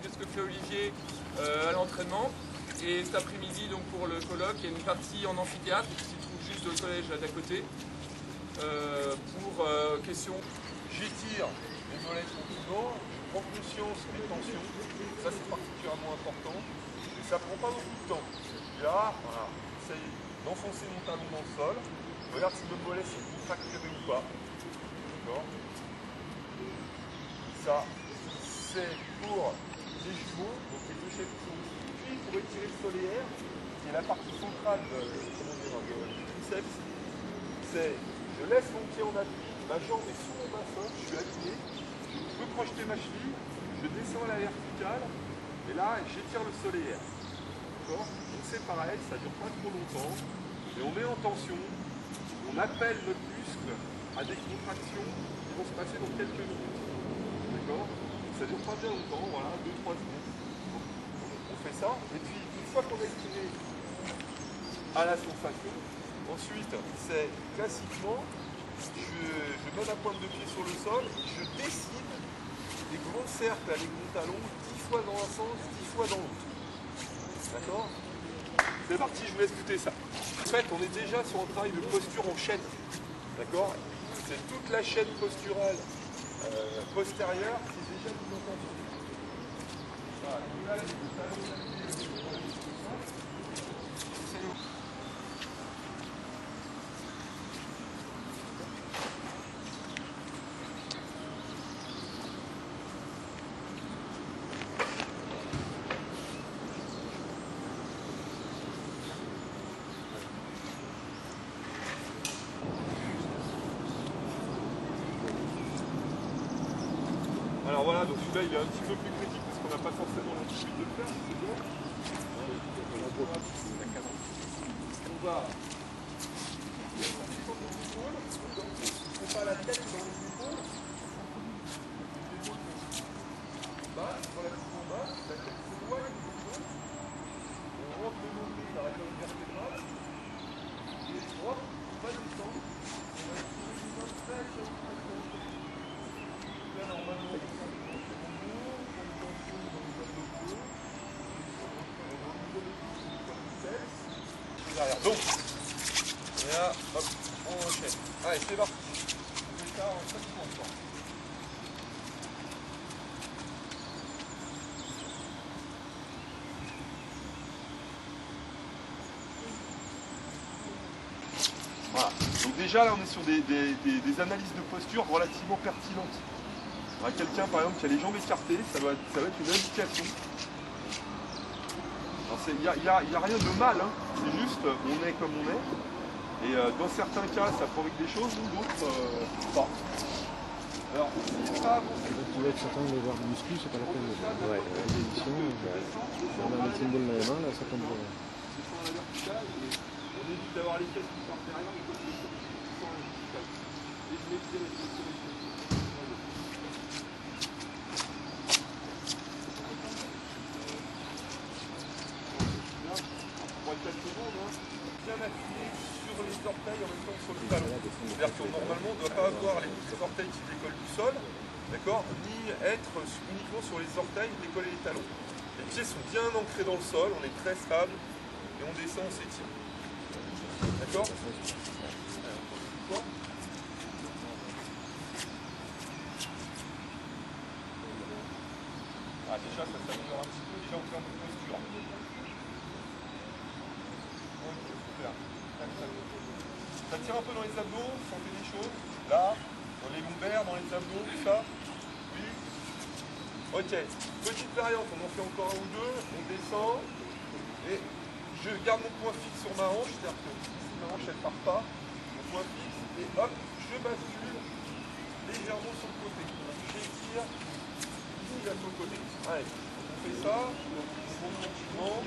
qu'est-ce que fait Olivier à l'entraînement. Et cet après-midi, donc pour le colloque, il y a une partie en amphithéâtre qui se trouve juste au collège d'à côté. Pour question. J'étire, les mollets sont toujours, je prends conscience de mes tensions, ça c'est particulièrement important, et ça prend pas beaucoup de temps. Là, voilà, j'essaye d'enfoncer mon talon dans le sol, je regarde si le mollet s'est contracturé ou pas. D'accord. Ça, c'est pour les jumeaux, donc les deux chefs qui sont ici. Puis pour étirer le solaire, qui est la partie centrale du triceps, c'est je laisse mon pied en appui. Ma jambe est sous mon bassin, je suis aligné, je peux projeter ma cheville, je descends à la verticale, et là j'étire le solaire. D'accord. Donc c'est pareil, ça ne dure pas trop longtemps, et on met en tension, on appelle notre muscle à des contractions qui vont se passer dans quelques minutes. D'accord. Ça ne dure pas bien longtemps, voilà, 2-3 secondes. Donc, on fait ça, et puis une fois qu'on a estimé à la sensation, ensuite c'est classiquement je mets la pointe de pied sur le sol, je dessine des grands cercles avec mon talon, 10 fois dans un sens, 10 fois dans l'autre. D'accord. C'est parti, je vous laisse écouter ça. En fait, on est déjà sur un travail de posture en chaîne. D'accord. C'est toute la chaîne posturale postérieure qui est déjà mise en tension. Voilà. Alors voilà, donc celui-là il est un petit peu plus critique parce qu'on n'a pas forcément l'habitude de le faire, c'est bon. On va on pas la tête dans les épaules. Bas, relativement bas, la tête s'éloigne des épaules. On rentre le nombril dans la colonne vertébrale. Et hop, on va descendre. On va estimer une main très très. Là normalement. Donc, et là, hop, on enchaîne. Allez, c'est parti. On fait ça en 5 secondes. Voilà. Donc déjà là on est sur des analyses de posture relativement pertinentes. Quelqu'un par exemple qui a les jambes écartées, ça va être une indication. Il n'y a rien de mal, hein. C'est juste on est comme on est. Et dans certains cas ça provoque des choses, ou d'autres pas. Alors, c'est pas avancé. Tu vas être certain de voir du muscu, c'est pas la peine de faire des éditions. On a un symbole dans les mains, là, ça tombe. C'est sur la verticale, et on évite d'avoir les pièces qui sortent derrière, les côtés qui sont à la verticale. Et je vais tirer les pièces. Bien appuyé sur les orteils en même temps que sur le talon. C'est-à-dire que normalement on ne doit pas avoir les orteils qui décollent du sol, d'accord, ni être uniquement sur les orteils décoller les talons. Les pieds sont bien ancrés dans le sol, on est très stable et on descend, on s'étire. D'accord. Déjà ça s'améliore un petit peu, déjà en termes de posture. Ça tire un peu dans les abdos, vous sentez des choses, là, dans les lombaires, dans les abdos, tout ça. Oui. Ok, petite variante, on en fait encore un ou deux, on descend, et je garde mon point fixe sur ma hanche, c'est-à-dire que si ma hanche elle part pas, mon point fixe, et hop, je bascule légèrement sur le côté. J'étire, il sur le côté. Allez, on fait ça, on monte tranquillement.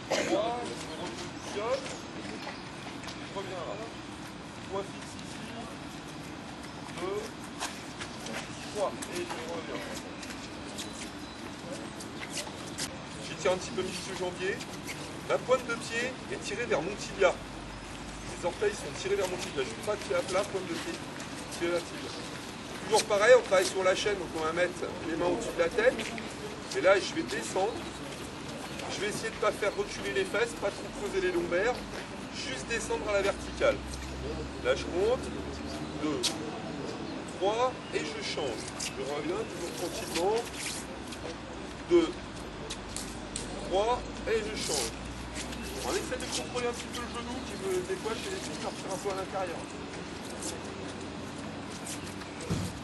Là, je me repositionne. Je reviens là. Point fixe ici. 2, 3. Et je reviens. J'étire un petit peu milieu-jambier. La pointe de pied est tirée vers mon tibia. Les orteils sont tirés vers mon tibia. Je ne suis pas pied à plat, pointe de pied, tiré vers le tibia. Toujours pareil, on travaille sur la chaîne, donc on va mettre les mains au-dessus de la tête. Et là, je vais descendre. Je vais essayer de ne pas faire reculer les fesses, pas trop creuser les lombaires. Juste descendre à la verticale. Là, je compte. 2, 3, et je change. Je reviens toujours tranquillement. 2, 3, et je change. On essaie de contrôler un petit peu le genou qui me décoche et les pieds partir un peu à l'intérieur.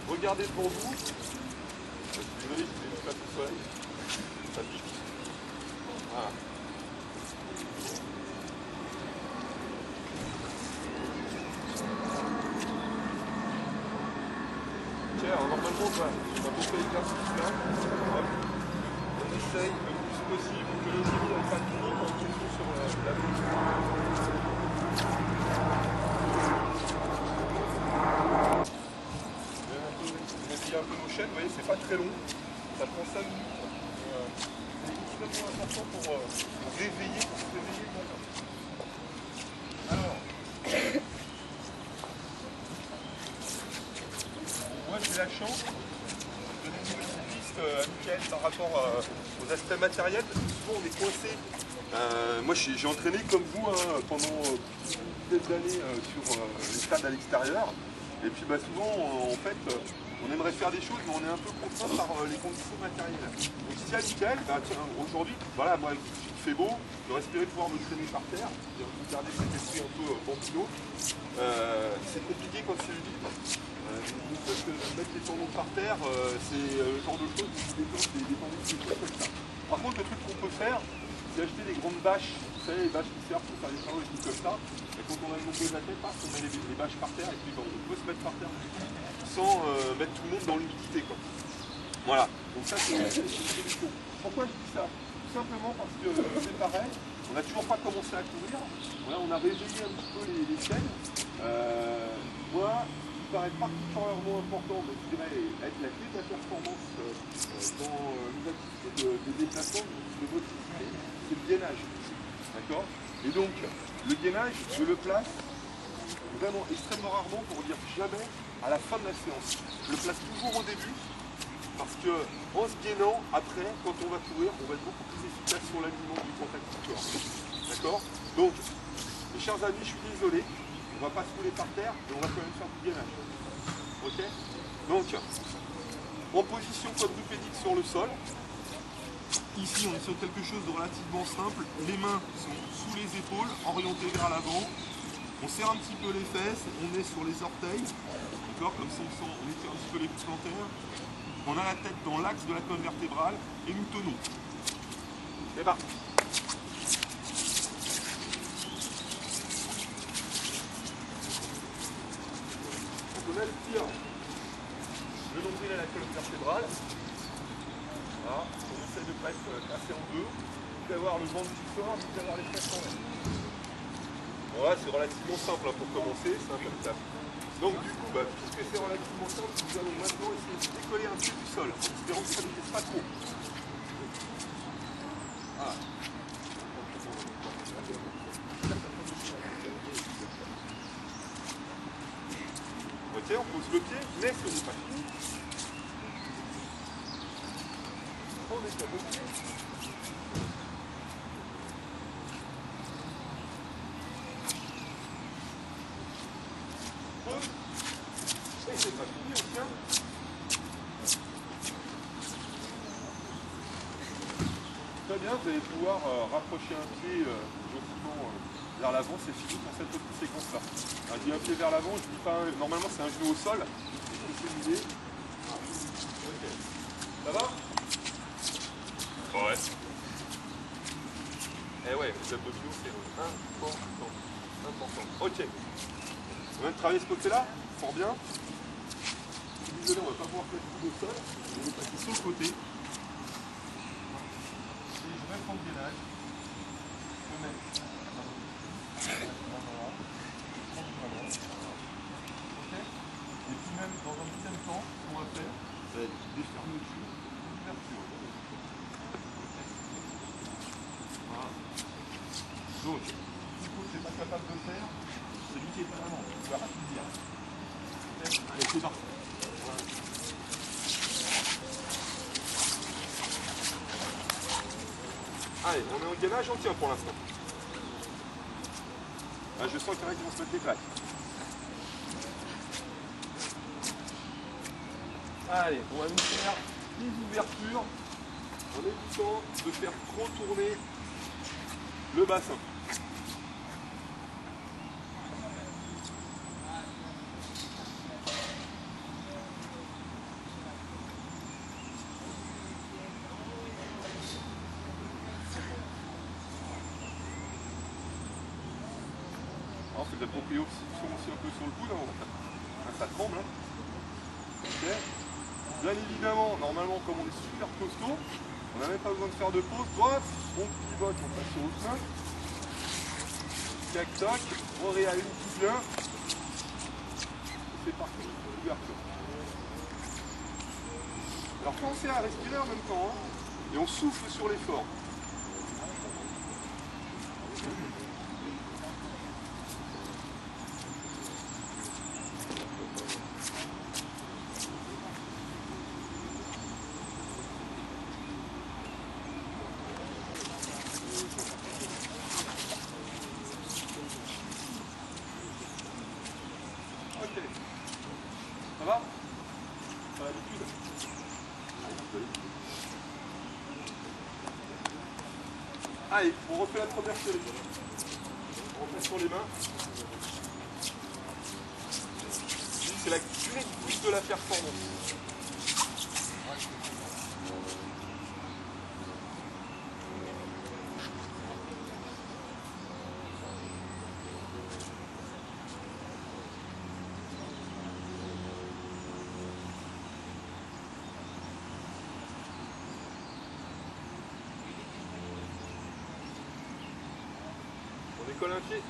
Regardez devant vous. Désolé, je ne pas tout seul. Ça pique. Voilà. Tiens, alors normalement, on va faire l'exercice là. On essaye le plus possible que le niveau n'ait pas de limite en tension sur la bouche. Un peu nos chaînes, vous voyez, c'est pas très long, ça prend 5 minutes. C'est extrêmement important pour réveiller, pour se réveiller le matin. Alors, moi j'ai la chance de donner une petite piste à Mickaël par rapport aux aspects matériels, parce que souvent on est coincé. Moi j'ai entraîné comme vous pendant des années sur les stades à l'extérieur. Et puis souvent, en fait, on aimerait faire des choses, mais on est un peu contraint par les conditions matérielles. Donc ici à Mickaël, aujourd'hui, voilà, moi, il fait beau, j'aurais espéré pouvoir me traîner par terre, garder cet esprit un peu bambino. C'est compliqué quand c'est humide. Le fait que mettre les tendons par terre, c'est le genre de choses qui déclenchent des tendances comme ça. Par contre, le truc qu'on peut faire, c'est acheter des grandes bâches, vous savez, les bâches qui servent pour faire des travaux et tout comme ça. Et quand on a une nombreuses athlètes, on met les bâches par terre et puis on peut se mettre par terre sans mettre tout le monde dans l'humidité. Voilà, donc ça c'est une solution. Pourquoi je dis ça? Tout simplement parce que c'est pareil, on n'a toujours pas commencé à courir. Voilà, on a réveillé un petit peu les chaînes. Moi, ce qui paraît particulièrement important, mais je dirais être la clé de la performance dans les activités de déplacement de motricité, c'est le gainage. D'accord? Et donc, le gainage, je le place vraiment extrêmement rarement, pour dire jamais, à la fin de la séance. Je le place toujours au début, parce que en se gainant, après, quand on va courir, on va être beaucoup plus efficace sur l'alignement du contact du corps. D'accord? Donc, mes chers amis, je suis désolé, on ne va pas se rouler par terre, mais on va quand même faire du gainage. Ok? Donc, en position quadrupédique sur le sol. Ici, on est sur quelque chose de relativement simple. Les mains sont sous les épaules, orientées vers l'avant. On serre un petit peu les fesses, on est sur les orteils. D'accord? Comme ça, on étire un petit peu les pouces plantaires. On a la tête dans l'axe de la colonne vertébrale et nous tenons. C'est parti. Donc on aspire le nombril à la colonne vertébrale. Voilà. On essaie de ne pas être cassé en deux, d'avoir le ventre qui sort, d'avoir les fesses en l'air. Voilà, c'est relativement simple pour commencer, c'est un peu étape. Donc du coup, puisque c'est relativement simple, nous allons maintenant essayer de décoller un pied du sol, en espérant que ça ne pèse pas trop. Voilà. Ok, on pose le pied, mais ce n'est pas fini. On étape le pied. Et c'est pas fini, on tient. Très bien, vous allez pouvoir rapprocher un pied gentiment vers l'avant, c'est fini pour cette petite séquence-là. Je dis un pied vers l'avant, je dis pas normalement c'est un genou au sol, c'est une idée. Ok. Ça va? Ouais. Eh ouais, les abdominaux c'est important. Ok. On vient de travailler ce côté-là, fort bien. Je suis désolé, on va pas pouvoir faire tout au sol. On va passer sur le côté. Et je vais prendre le gainage. Je mets. Ok. Et puis même dans un deuxième temps, ce qu'on va faire, ça va être des fermetures, une ouverture. Voilà. Donc, si le coach n'est pas capable de le faire, c'est lui qui est pas vraiment. Il va pas tout dire. Allez, c'est parti. Voilà. Allez, on est en gainage, on tient pour l'instant. Ah, je sens qu'il y en a qui vont se mettre des claques. Allez, on va nous faire des ouvertures en évitant de faire trop tourner le bassin. Alors, c'est de la proprioception aussi un peu sur le coude, hein. Ça tremble. Hein. Okay. Bien évidemment, normalement, comme on est super costaud, on n'a même pas besoin de faire de pause. Droite, on pivote, on passe sur l'autre main. Tac, tac, on réaligne tout bien. C'est parti, ouverture. Alors pensez à respirer en même temps, hein, et on souffle sur l'effort. Ok. Ça va? Pas l'habitude. Allez, on refait la première série. On refait sur les mains. C'est la clé de voûte de la performance. On décolle un pied.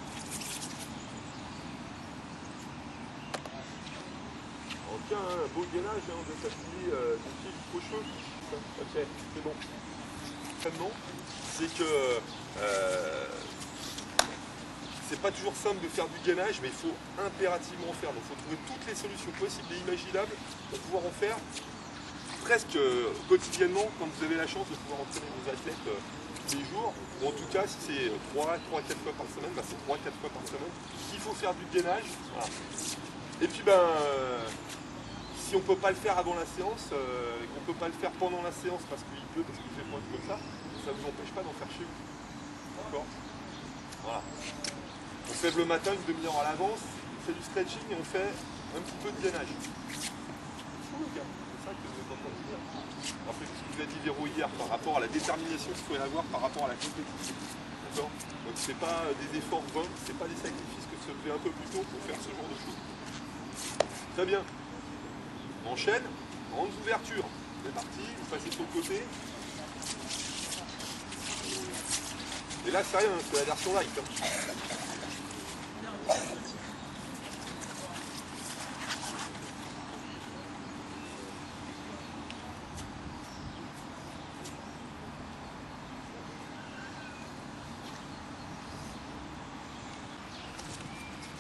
On tient un beau gainage, hein, on doit s'appuyer du pied jusqu'aux cheveux. Ok, c'est bon. Entraînement, c'est que c'est pas toujours simple de faire du gainage, mais il faut impérativement en faire. Donc il faut trouver toutes les solutions possibles et imaginables pour pouvoir en faire presque quotidiennement quand vous avez la chance de pouvoir entraîner vos athlètes tous les jours. Ou en tout cas, si c'est 3 à 4 fois par semaine, bah c'est 3 à 4 fois par semaine qu'il faut faire du gainage. Voilà. Et puis si on ne peut pas le faire avant la séance, et qu'on ne peut pas le faire pendant la séance parce qu'il pleut, parce qu'il fait froid comme ça ne vous empêche pas d'en faire chez vous. D'accord? Voilà. On se lève le matin une demi-heure à l'avance, on fait du stretching et on fait un petit peu de gainage. C'est ça que vous êtes en train de dire. Après tout ce que vous a dit Véro hier par rapport à la détermination qu'il faut y avoir par rapport à la compétition. D'accord? Donc c'est pas des efforts vains, c'est pas des sacrifices que se fait un peu plus tôt pour faire ce genre de choses. Très bien. On enchaîne, grandes ouvertures. C'est parti, vous passez sur le côté. Et là c'est rien, c'est la version light. Hein.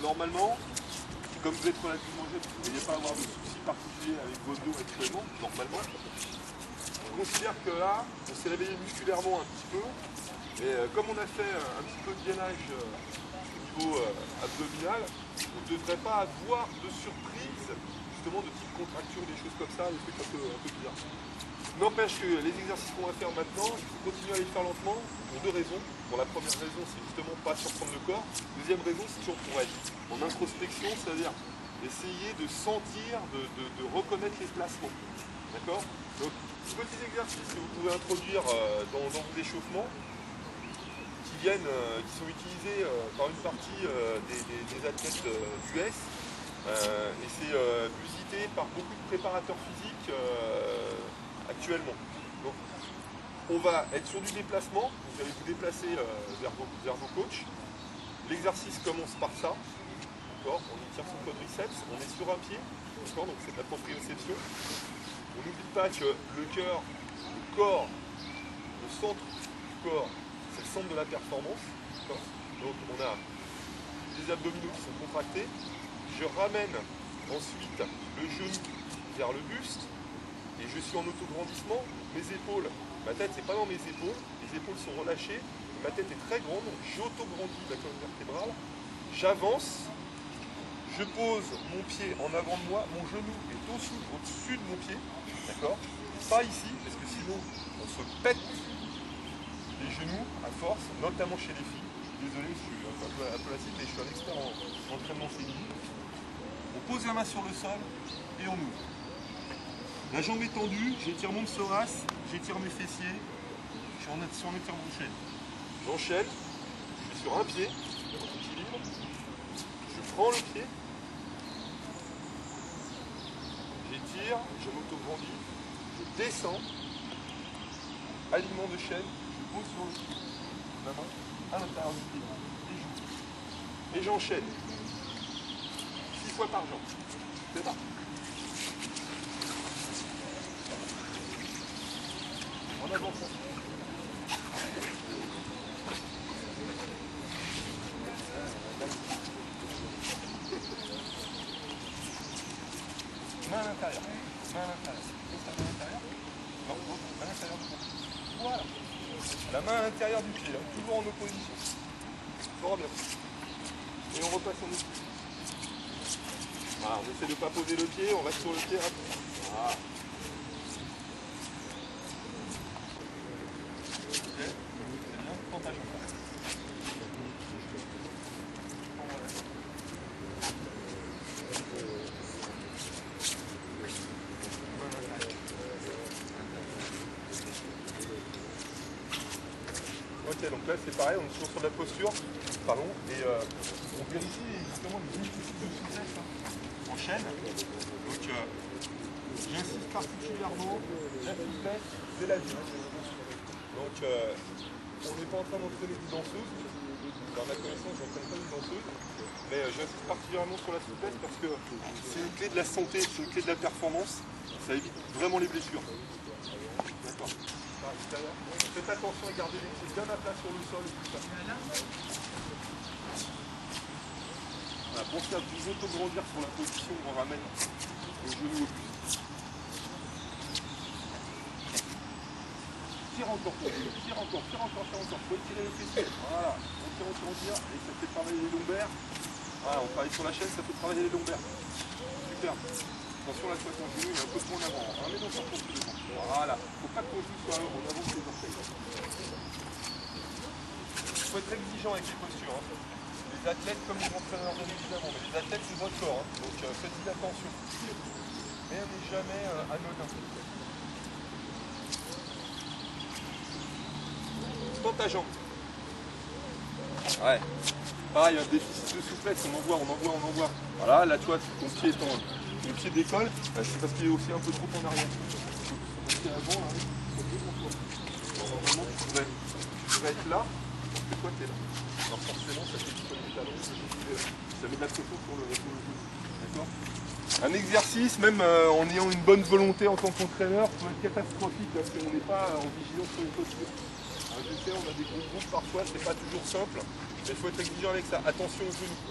Normalement, comme vous êtes relativement jeune, vous ne devriez pas avoir de soucis particuliers avec votre dos actuellement, normalement. On considère que là, on s'est réveillé musculairement un petit peu, et comme on a fait un petit peu de gainage au niveau abdominal, on ne devrait pas avoir de surprise, justement de type contracture, des choses comme ça, des trucs un peu bizarres. N'empêche que les exercices qu'on va faire maintenant, il faut continuer à les faire lentement pour deux raisons. Bon, la première raison, c'est justement pas surprendre le corps. Deuxième raison, c'est toujours pour être en introspection, c'est-à-dire essayer de sentir, de reconnaître les placements. D'accord? Donc, petits exercices que vous pouvez introduire dans vos échauffements qui sont utilisés par une partie des athlètes US. Et c'est usité par beaucoup de préparateurs physiques actuellement. Donc, on va être sur du déplacement, vous allez vous déplacer vers vos coachs. L'exercice commence par ça, on étire son quadriceps, on est sur un pied, donc c'est de la proprioception. On n'oublie pas que le cœur, le corps, le centre du corps, c'est le centre de la performance. Donc on a les abdominaux qui sont contractés. Je ramène ensuite le genou vers le buste. Et je suis en autograndissement, mes épaules Ma tête, c'est pas dans mes épaules. Les épaules sont relâchées. Ma tête est très grande. J'auto-grandis la colonne vertébrale. J'avance. Je pose mon pied en avant de moi. Mon genou est au-dessus de mon pied. D'accord? Pas ici, parce que sinon, on se pète les genoux à force, notamment chez les filles. Désolé, je suis un peu acide, mais je suis un expert en entraînement féminin. On pose la main sur le sol et on ouvre. La jambe est tendue, j'étire mon psoas, j'étire mes fessiers, je suis en étirement de chaîne. J'enchaîne, je suis sur un pied, en équilibre, je prends le pied, j'étire, je m'auto-grandis, je descends, alignement de chaîne, je pose sur le pied, la main à l'intérieur du pied, et je tire. Et j'enchaîne. 6 fois par jambe. C'est ça. En avant ça. Main à l'intérieur. Main à l'intérieur. Main à l'intérieur. Non, main à l'intérieur du pied. Voilà. La main à l'intérieur du pied, là. Toujours en opposition. Fort bien. Et on repasse en dessous. Voilà, on essaie de ne pas poser le pied, on reste sur le pied. Hop. Voilà. Ok, c'est bien, prends ta jambe. Ok, donc là c'est pareil, on est toujours sur de la posture, pardon, et on vérifie justement les exercices de souplesse en chaîne. Donc j'insiste particulièrement, la souplesse, c'est la vie. Donc on n'est pas en train d'entraîner des danseuses, dans ma connaissance j'entraîne pas des danseuses, mais j'insiste particulièrement sur la souplesse parce que c'est une clé de la santé, c'est une clé de la performance, ça évite vraiment les blessures. D'accord. Faites attention à garder les pieds bien à plat sur le sol et tout ça. Voilà, pensez à vous auto-grandir sur la position où on ramène le genou au plus. Tire encore, tire encore, tire encore, tire encore. Faut étirer le fessier. Voilà, on tire, et ça fait travailler les lombaires. Voilà, on travaille sur la chaîne, ça fait travailler les lombaires. Super. Attention, la squat en genou, il y a un peu trop en avant. Un mets dans son profil devant. Voilà. Faut pas que ton genou soit en avant de tes orteils. Il faut être exigeant avec les postures. Hein. Les athlètes, comme les entraîneurs, bien évidemment, mais les athlètes, c'est votre corps. Hein. Donc faites-y attention. Rien n'est jamais anodin. Tends ta jambe. Ouais. Pareil, un déficit de souplesse, on envoie. Voilà, là, tu vois, ton pied est en... Le pied décolle, c'est parce qu'il est aussi un peu trop en arrière. Ton pied avant, là, normalement, tu devrais être là, parce que toi, tu es là. Alors forcément, ça fait picoler les talons, ça met de la pression sur le genou. D'accord ? Un exercice, même en ayant une bonne volonté en tant qu'entraîneur, peut être catastrophique parce qu'on n'est pas en vigilance sur une posture. Je sais, on a des gros groupes parfois, c'est pas toujours simple, mais il faut être exigeant avec ça. Attention aux genoux.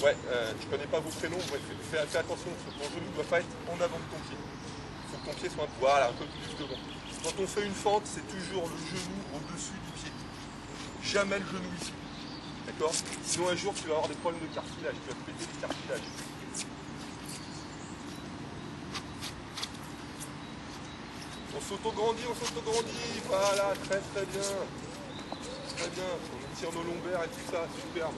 Ouais, je connais pas vos prénoms, ouais, fais attention, ton genou ne doit pas être en avant de ton pied. Il faut que ton pied soit un peu plus devant. Quand on fait une fente, c'est toujours le genou au-dessus du pied. Jamais le genou ici. D'accord? Sinon un jour tu vas avoir des problèmes de cartilage, tu vas te péter des cartilages. On s'auto-grandit, voilà, très bien. Très bien, on étire nos lombaires et tout ça, superbe.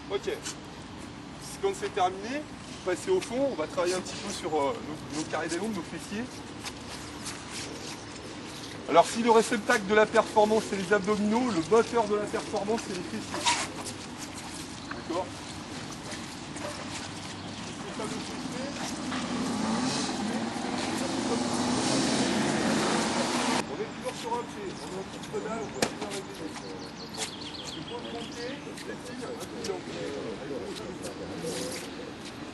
Ok, quand c'est terminé, passer au fond, on va travailler un petit peu sur nos carrés des longues, nos fessiers. Alors si le réceptacle de la performance c'est les abdominaux, le moteur de la performance c'est les fessiers. D'accord? On est toujours sur un pied, on est en petite pedale, on continue à régler. Je pose mon pied, je dessine, un pied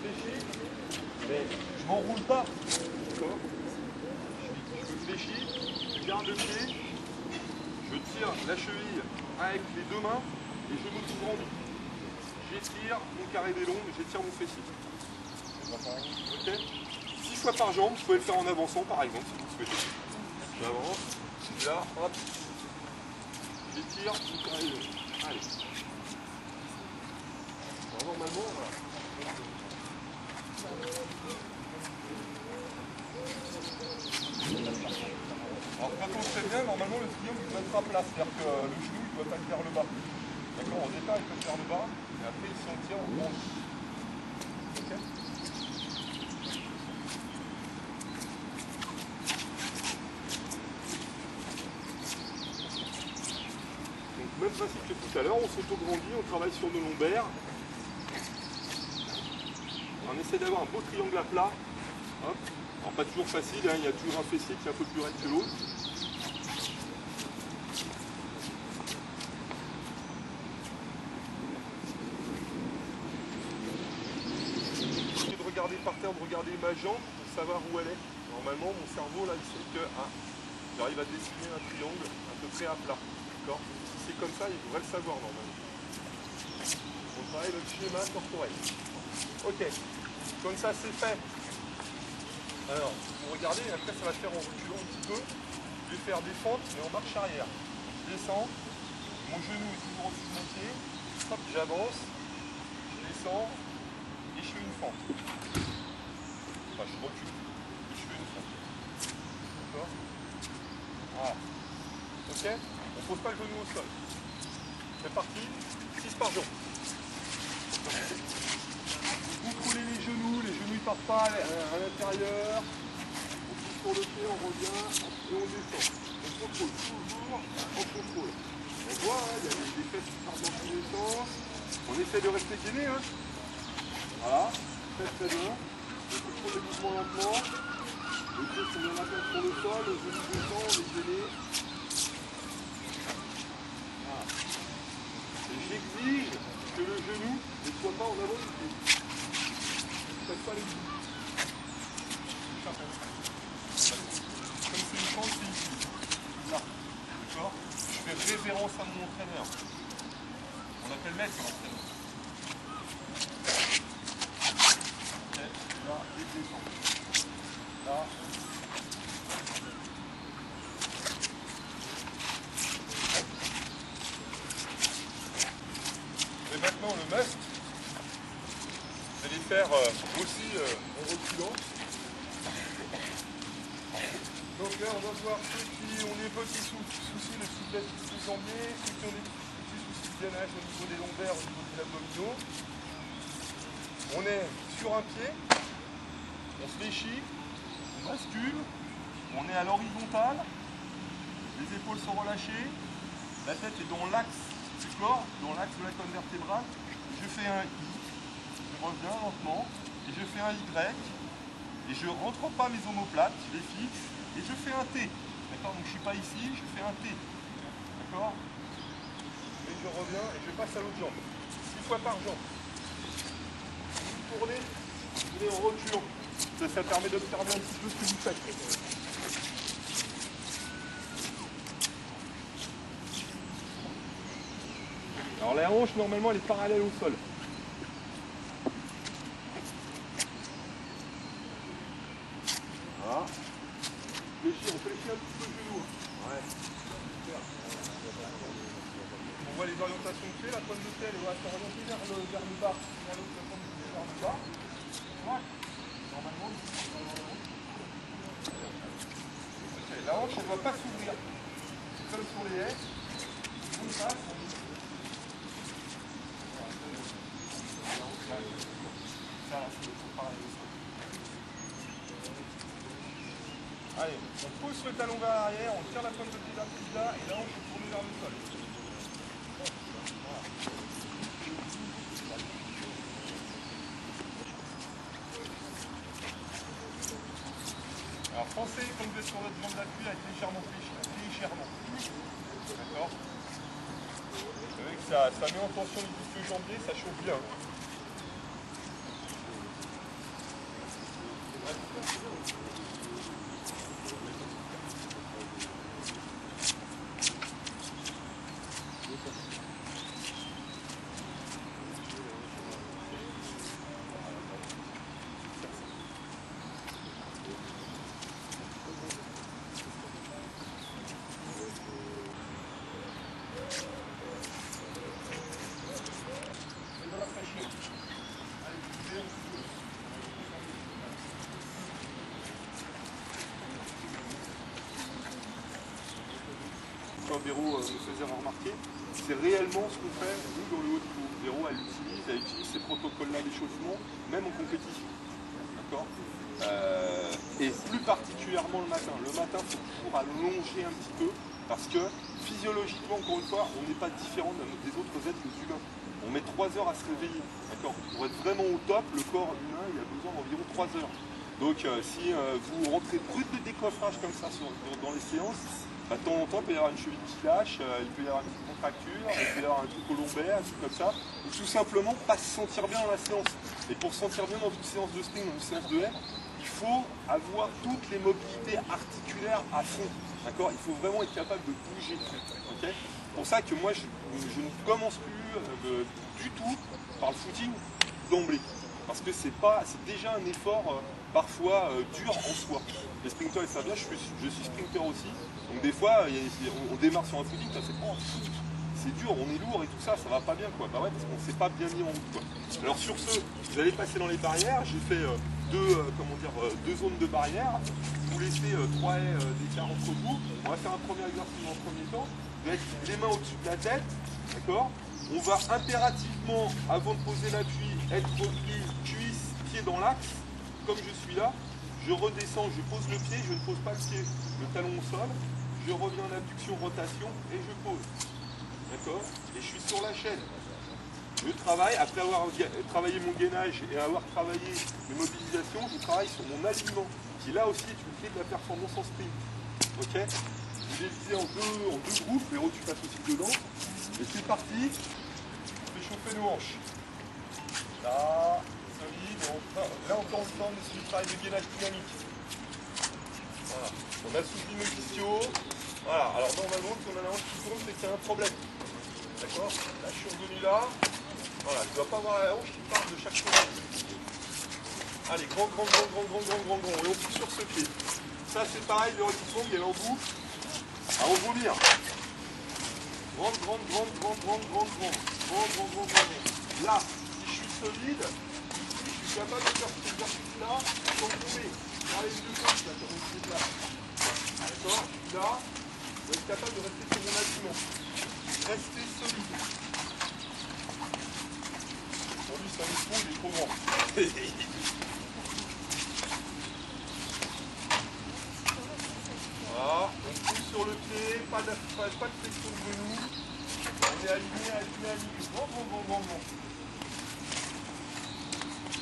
fléchis, mais je m'enroule pas. D'accord? Je me fléchis, je garde le pied, je tire la cheville avec les deux mains et je m'auto-grandis. J'étire mon carré des longues, j'étire mon fessier. Ok? 6 fois par jambe, vous pouvez le faire en avançant par exemple, si vous le souhaitez. J'avance, là, hop, j'étire, allez. Alors, normalement, voilà. Alors quand on le fait bien, normalement le triangle il doit être à plat, c'est-à-dire que le genou il doit pas être vers le bas. D'accord, au départ il peut être vers le bas, et après il s'en tient en branche. Ok. Donc même principe que tout à l'heure, on s'auto-grandit, on travaille sur nos lombaires. On essaie d'avoir un beau triangle à plat. Hop. Alors pas toujours facile, hein, il y a toujours un fessier qui est un peu plus raide que l'autre. J'essaie de regarder par terre, de regarder ma jambe pour savoir où elle est. Normalement mon cerveau là il sait que j'arrive à dessiner un triangle à peu près à plat. D'accord. Si c'est comme ça, il devrait le savoir normalement. On travaille le schéma corporel. Ok, comme ça c'est fait. Alors, vous regardez, après ça va se faire en reculant un petit peu. Je vais faire des fentes, mais en marche arrière. Je descends, mon genou est toujours au-dessus de mon pied. Hop, j'avance, je descends, et je fais une fente. Enfin, je recule, et je fais une fente. D'accord. Voilà. Ok. On ne pose pas le genou au sol. C'est parti, 6 par jour. Vous coulez les genoux ils ne partent pas à l'intérieur. On pousse sur le pied, on revient et on descend. On contrôle toujours, on contrôle. On voit, hein, il y a des fesses qui partent dans tous les sens. On essaie de rester gainé. Hein. Voilà, très bien. On contrôle les mouvements lentement. Les pieds sont bien à terre sur le sol, le genou descend, on est gainé. Voilà. Et j'exige que le genou ne soit pas en avant du pied. Faites pas les coups. Comme c'est une fente, c'est ici. Là. D'accord. Je fais révérence à mon entraîneur. On appelle maître l'entraîneur. Ok. Là, et descend. Là. Et maintenant le must. Je vais les faire aussi en reculant. Donc là on va voir ceux qui ont des petits soucis de souplesse du jambier, ceux qui ont des petits soucis de gainage au niveau des lombaires, au niveau des abdominaux. On est sur un pied, on se fléchit, on bascule, on est à l'horizontale, les épaules sont relâchées, la tête est dans l'axe du corps, dans l'axe de la colonne vertébrale. Je fais un I. Je reviens lentement et je fais un Y et je ne rentre pas mes omoplates, je les fixe et je fais un T. D'accord. Donc je ne suis pas ici, je fais un T. D'accord. Et je reviens et je passe à l'autre jambe. 6 fois par jambe. Vous tournez, vous allez en reculant. Ça permet d'observer un petit peu ce que vous faites. Alors la hanche normalement elle est parallèle au sol. Voilà. On fléchit un petit peu le genou. Ouais. On voit les orientations de pied, la pointe de pied elle va s'orienter vers le bas, vers l'autre la pointe de pied vers le bas. Ouais. Normalement, okay. La hanche elle ne doit pas s'ouvrir. Comme sur les haies. Comme ça. Allez, on pousse le talon vers l'arrière, on tire la pointe de pied vers le là et là on peut tourner vers le sol. Voilà. Alors pensez comme vous êtes sur votre jambe d'appui avec légèrement légèrement. D'accord. Vous savez que ça met en tension les disques jambiers, ça chauffe bien. Véro me faisait remarquer, c'est réellement ce qu'on fait, nous, dans le haut niveau. Véro, elle utilise ces protocoles-là d'échauffement, même en compétition. D'accord ? Et plus particulièrement le matin. Le matin, il faut toujours allonger un petit peu, parce que physiologiquement, encore une fois, on n'est pas différent des autres êtres humains. On met 3 heures à se réveiller. D'accord ? Pour être vraiment au top, le corps humain, il a besoin d'environ 3 heures. Donc si vous rentrez brut de décoffrage comme ça dans les séances, de temps en temps, il peut y avoir une cheville qui lâche, il peut y avoir une petite contracture, il peut y avoir un truc au lombaire, un truc comme ça, ou tout simplement pas se sentir bien dans la séance. Et pour se sentir bien dans une séance de spring, dans une séance de haie, il faut avoir toutes les mobilités articulaires à fond. D'accord ? Il faut vraiment être capable de bouger. Okay ? C'est pour ça que moi, je ne commence plus du tout par le footing d'emblée. Parce que c'est déjà un effort parfois dur en soi. Les sprinters, ils savent bien, je suis sprinter aussi. Donc des fois, on démarre sur un footing, c'est dur, on est lourd et tout ça, ça va pas bien quoi. Bah ouais, parce qu'on s'est pas bien mis en route quoi. Alors sur ce, vous allez passer dans les barrières. J'ai fait deux zones de barrières. Vous laissez 3 haies d'écart entre vous. On va faire un premier exercice en premier temps. Vous allez mettre les mains au-dessus de la tête, d'accord ? On va impérativement, avant de poser l'appui, être repli, cuisse, pied dans l'axe, comme je suis là. Je redescends, je pose le pied, je ne pose pas le pied, le talon au sol. Je reviens en abduction, rotation et je pose. D'accord ? Et je suis sur la chaîne. Je travaille, après avoir travaillé mon gainage et avoir travaillé mes mobilisations, je travaille sur mon alignement, qui là aussi est une clé de la performance en sprint. Ok ? Je vais diviser en deux groupes, Véro tu passes aussi dedans. Et c'est parti, on fait chauffer nos hanches. Là, solide, là on fait ensemble du travail de gainage dynamique. Voilà. On assouplit nos ischios. Voilà, alors normalement si on a la hanche qui tourne, c'est qu'il y a un problème. D'accord ? Là je suis revenu là. Voilà, tu ne dois pas avoir la hanche qui part de chaque côté. Allez, grand. Et on pousse sur ce pied. Ça c'est pareil, le retissement, il y a en bout. À rebondir. Grand. Là, si je suis solide, je suis capable de faire cet exercice-là sans tomber. Dans les deux côtes, là, comme on dit là. D'accord ? Là, je vais être capable de rester sur mon alignement. Rester solide. Pour lui, ça me il est trop grand. Voilà, on pousse sur le pied, pas de flexion de genou. On est aligné. Grand.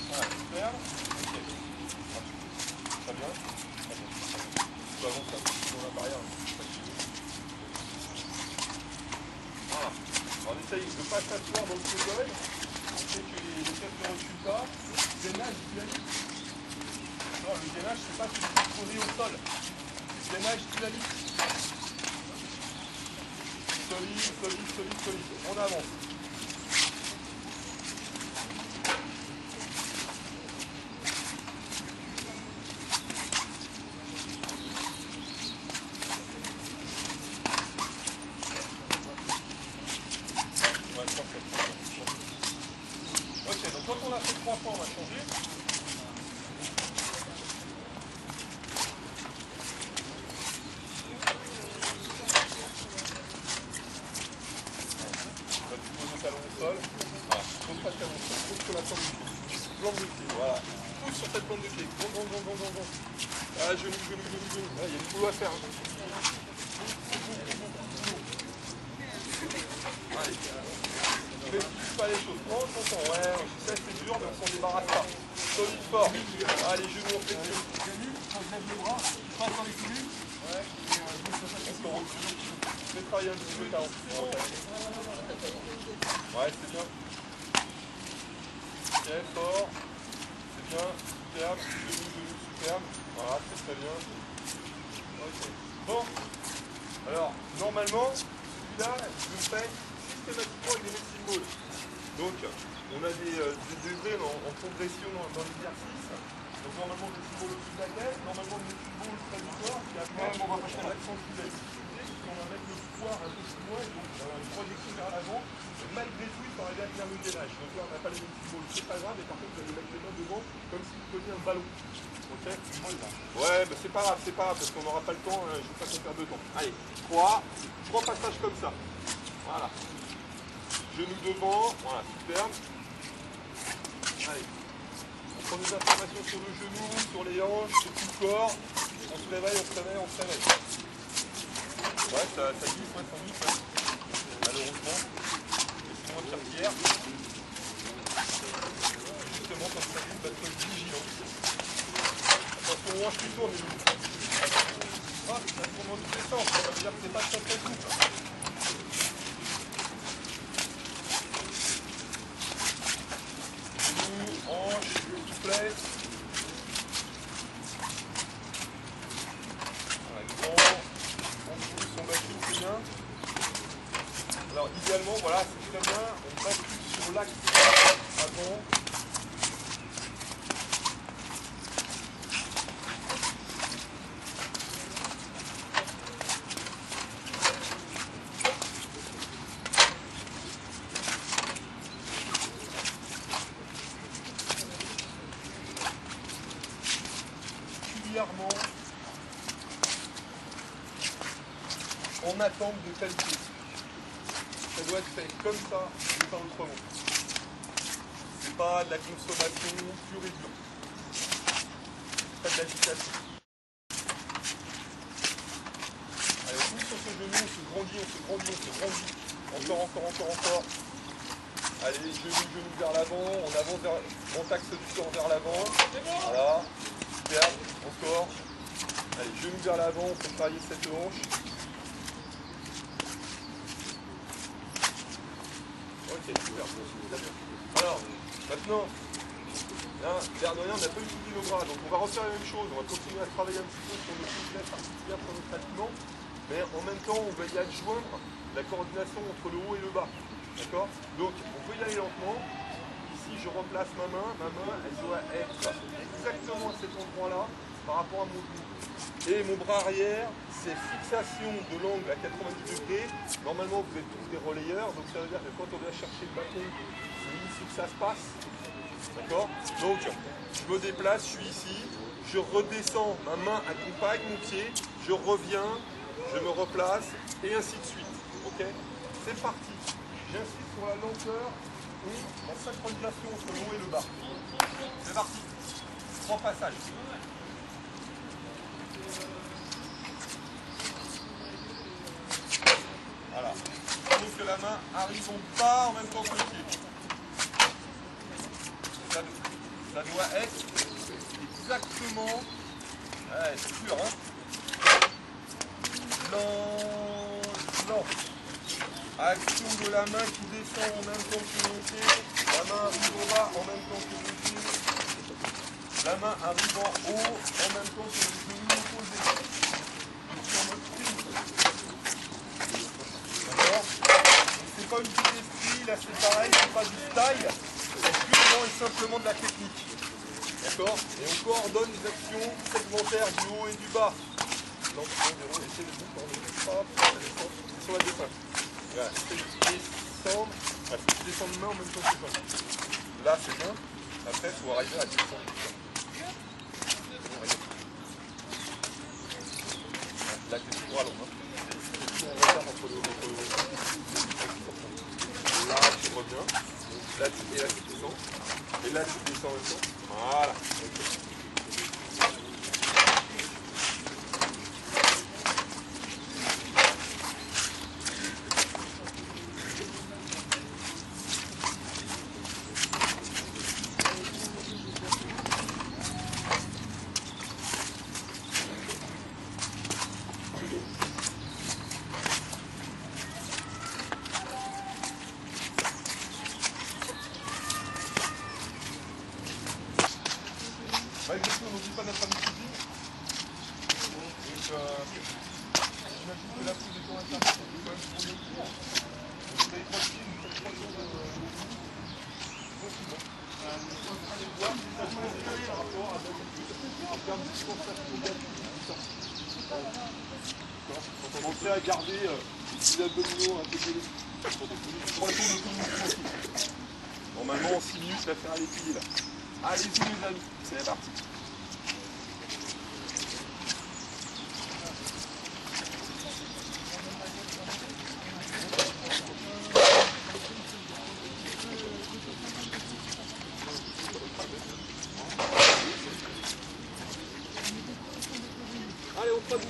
Voilà, super. Ok. Très bien. Tu peux avancer un petit peu dans la barrière. Voilà. Alors, on essaye de ne pas s'asseoir dans le fauteuil. On sait que les fesses ne reculent pas. Le gainage dynamique. Non, le gainage, c'est pas celui qui est posé au sol. Le gainage dynamique. Solide. On avance. Ok, donc quand on a fait 3 fois, on va changer. Voilà, pousse sur cette plante de pied, grand. Ah, genou. Ah, il y a du boulot à faire. Allez, je ne pousse pas les choses. Prends ton temps. Ouais, je sais c'est dur, mais on s'en débarrasse pas. Solide fort. Allez, genoux en flexion. On lève le bras, tu passes dans les coudes. Ouais. Je vais travailler un petit peu ta hanche. Ouais, c'est bien. Ok, fort. C'est bien, superbe. Genou, superbe. Voilà, c'est très bien. Ok. Bon. Alors, normalement, celui-là, je le fais systématiquement avec des medicine balls. Donc, on a des degrés en progression dans l'exercice. Donc, normalement, le medicine ball au-dessus de la tête. Normalement, le medicine ball près du corps. Puis après, on va passer l'accentue l'activité. On va mettre le poids un peu plus loin. Donc, une projection vers l'avant. Malgré tout, il faut arriver à tenir le gainage. Donc là, on n'a pas les medicine balls, c'est pas grave. Et par contre, vous allez mettre les mains devant. devant, comme si vous teniez un ballon. Ok? Ouais, mais c'est pas grave, parce qu'on n'aura pas le temps, je ne veux pas qu'on perde de temps. Allez, 3 passages comme ça. Voilà. Genou devant, voilà, super. Allez. On prend des informations sur le genou, sur les hanches, sur tout le corps. On se réveille, on se réveille, on se réveille. Ouais, ça glisse, ouais, ça glisse, ouais. Malheureusement. Laissez-moi faire pierre. Justement, comme ça glisse, il faut être vigilant. Attention aux hanches qui tournent, les loups. Ah, ça tourne dans tous les sens, ça veut dire que c'est pas très très souple. Genoux, hanches, souplesse. Alors idéalement, voilà, c'est très bien, on bascule sur l'axe avant. Régulièrement en attente de qualité. Ça doit être fait comme ça et pas autrement. C'est pas de la consommation pure et dure. Pas de l'agitation. Allez, on pousse sur ce genou, on se grandit, on se grandit, on se grandit. Encore. Allez, genou vers l'avant, on avance vers, on axe du corps vers l'avant. Voilà. Super, encore. Allez, genou vers l'avant, on fait travailler cette hanche. Ok, super. Alors, maintenant, là, l'air de rien, on n'a pas utilisé nos bras, donc on va refaire la même chose. On va continuer à travailler un petit peu sur nos souplesses articulaires, sur notre alignement, mais en même temps, on va y adjoindre la coordination entre le haut et le bas. D'accord? Donc, on peut y aller lentement. Ici, je remplace ma main, elle doit être exactement à cet endroit-là par rapport à mon genou. Et mon bras arrière, c'est fixation de l'angle à 90 degrés. Normalement, vous êtes tous des relayeurs, donc ça veut dire que quand on vient chercher le bâton, c'est ici que ça se passe. D'accord? Donc, je me déplace, je suis ici, je redescends, ma main accompagne mon pied, je reviens, je me replace, et ainsi de suite. Ok? C'est parti. J'insiste sur la lenteur et la synchronisation entre le haut et le bas. C'est parti. 3 passages. Voilà. Il faut que la main arrive au bas en même temps que le pied. Ça doit être exactement... Ouais, c'est dur, hein. Lent. Action de la main qui descend en même temps que mon pied. La main arrive au bas en même temps que mon pied. La main arrive en haut en même temps que le genou opposé. Je suis en mode sprint. D'accord? C'est pas une vue d'esprit, là c'est pareil, c'est pas du style. C'est purement et simplement de la technique. D'accord? Et on coordonne les actions segmentaires du haut et du bas. Donc, laissez le bout, sur la descente. Voilà, descendre. Il faut que tu descendes main en même temps que toi. Là, c'est bon. Après, il faut arriver à descendre. Là, tu es tout droit long. C'est tout en retard entre le. Là, tu reviens. Là, tu descends. Et là, tu descends en même temps. Voilà. Okay. Malgré tout, on n'oublie pas notre habitude. Donc, j'imagine que la prise de temps internet, c'est quand même pour le cours. Donc, vous avez 3 pieds, vous faites 3 jours de... Donc, c'est bon. Allez voir si ça change par rapport à en termes de sensation d'appui. Quand on commençait à garder les abdominaux un peu gelés. Pour le tour de tout le monde. Normalement, en 6 minutes, la faire à l'équilibre. Allez-y les amis, c'est parti. Allez, on passe.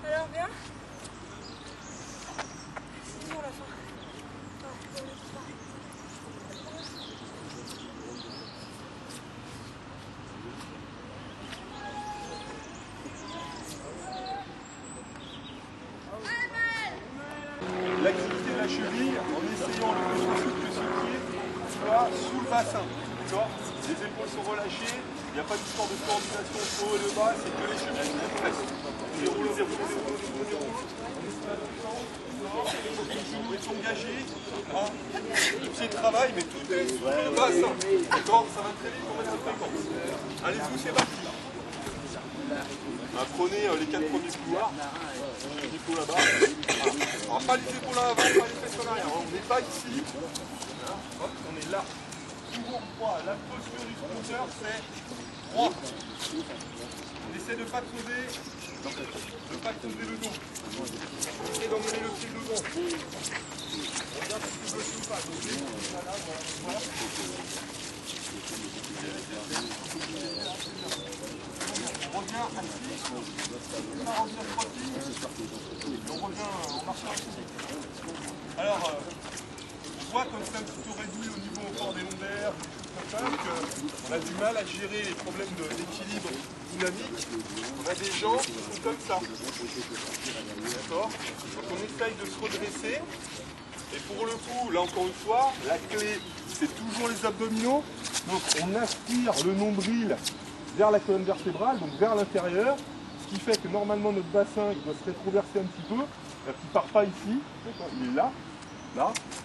Alors bien? C'est bon la fin. L'activité de la cheville, en essayant le plus possible que ce pied soit sous le bassin. D'accord? Les épaules sont relâchées, il n'y a pas d'histoire de coordination entre haut et le bas, c'est que les chevilles qui pressent. Déroule. Les genoux sont engagés. Le pied de travail, mais tout est sous le bassin. D'accord? Ça va très vite pour mettre la fréquence. Allez-y, c'est parti. Prenez les 4 premiers couloirs. Les épaules là-bas. Alors pas les épaules à l'avant, pas les fesses en arrière. On n'est pas ici. Hop, on est là. Toujours droit. La posture du scooter, c'est droit. On essaie de ne pas creuser le dos. Essayez d'emmener le pied devant. On regarde si c'est bloqué ou pas. Donc les pieds là, voilà. On revient assis, on revient trottis, et on revient en marchant assis. Alors, on voit comme c'est un petit peu réduit au niveau encore des lombaires, des choses comme ça, qu'on a du mal à gérer les problèmes d'équilibre dynamique. On a des gens qui sont comme ça. D'accord? Donc on essaye de se redresser. Et pour le coup, là encore une fois, la clé, c'est toujours les abdominaux. Donc on aspire le nombril vers la colonne vertébrale, donc vers l'intérieur, ce qui fait que normalement notre bassin il doit se rétroverser un petit peu, il ne part pas ici, il est là,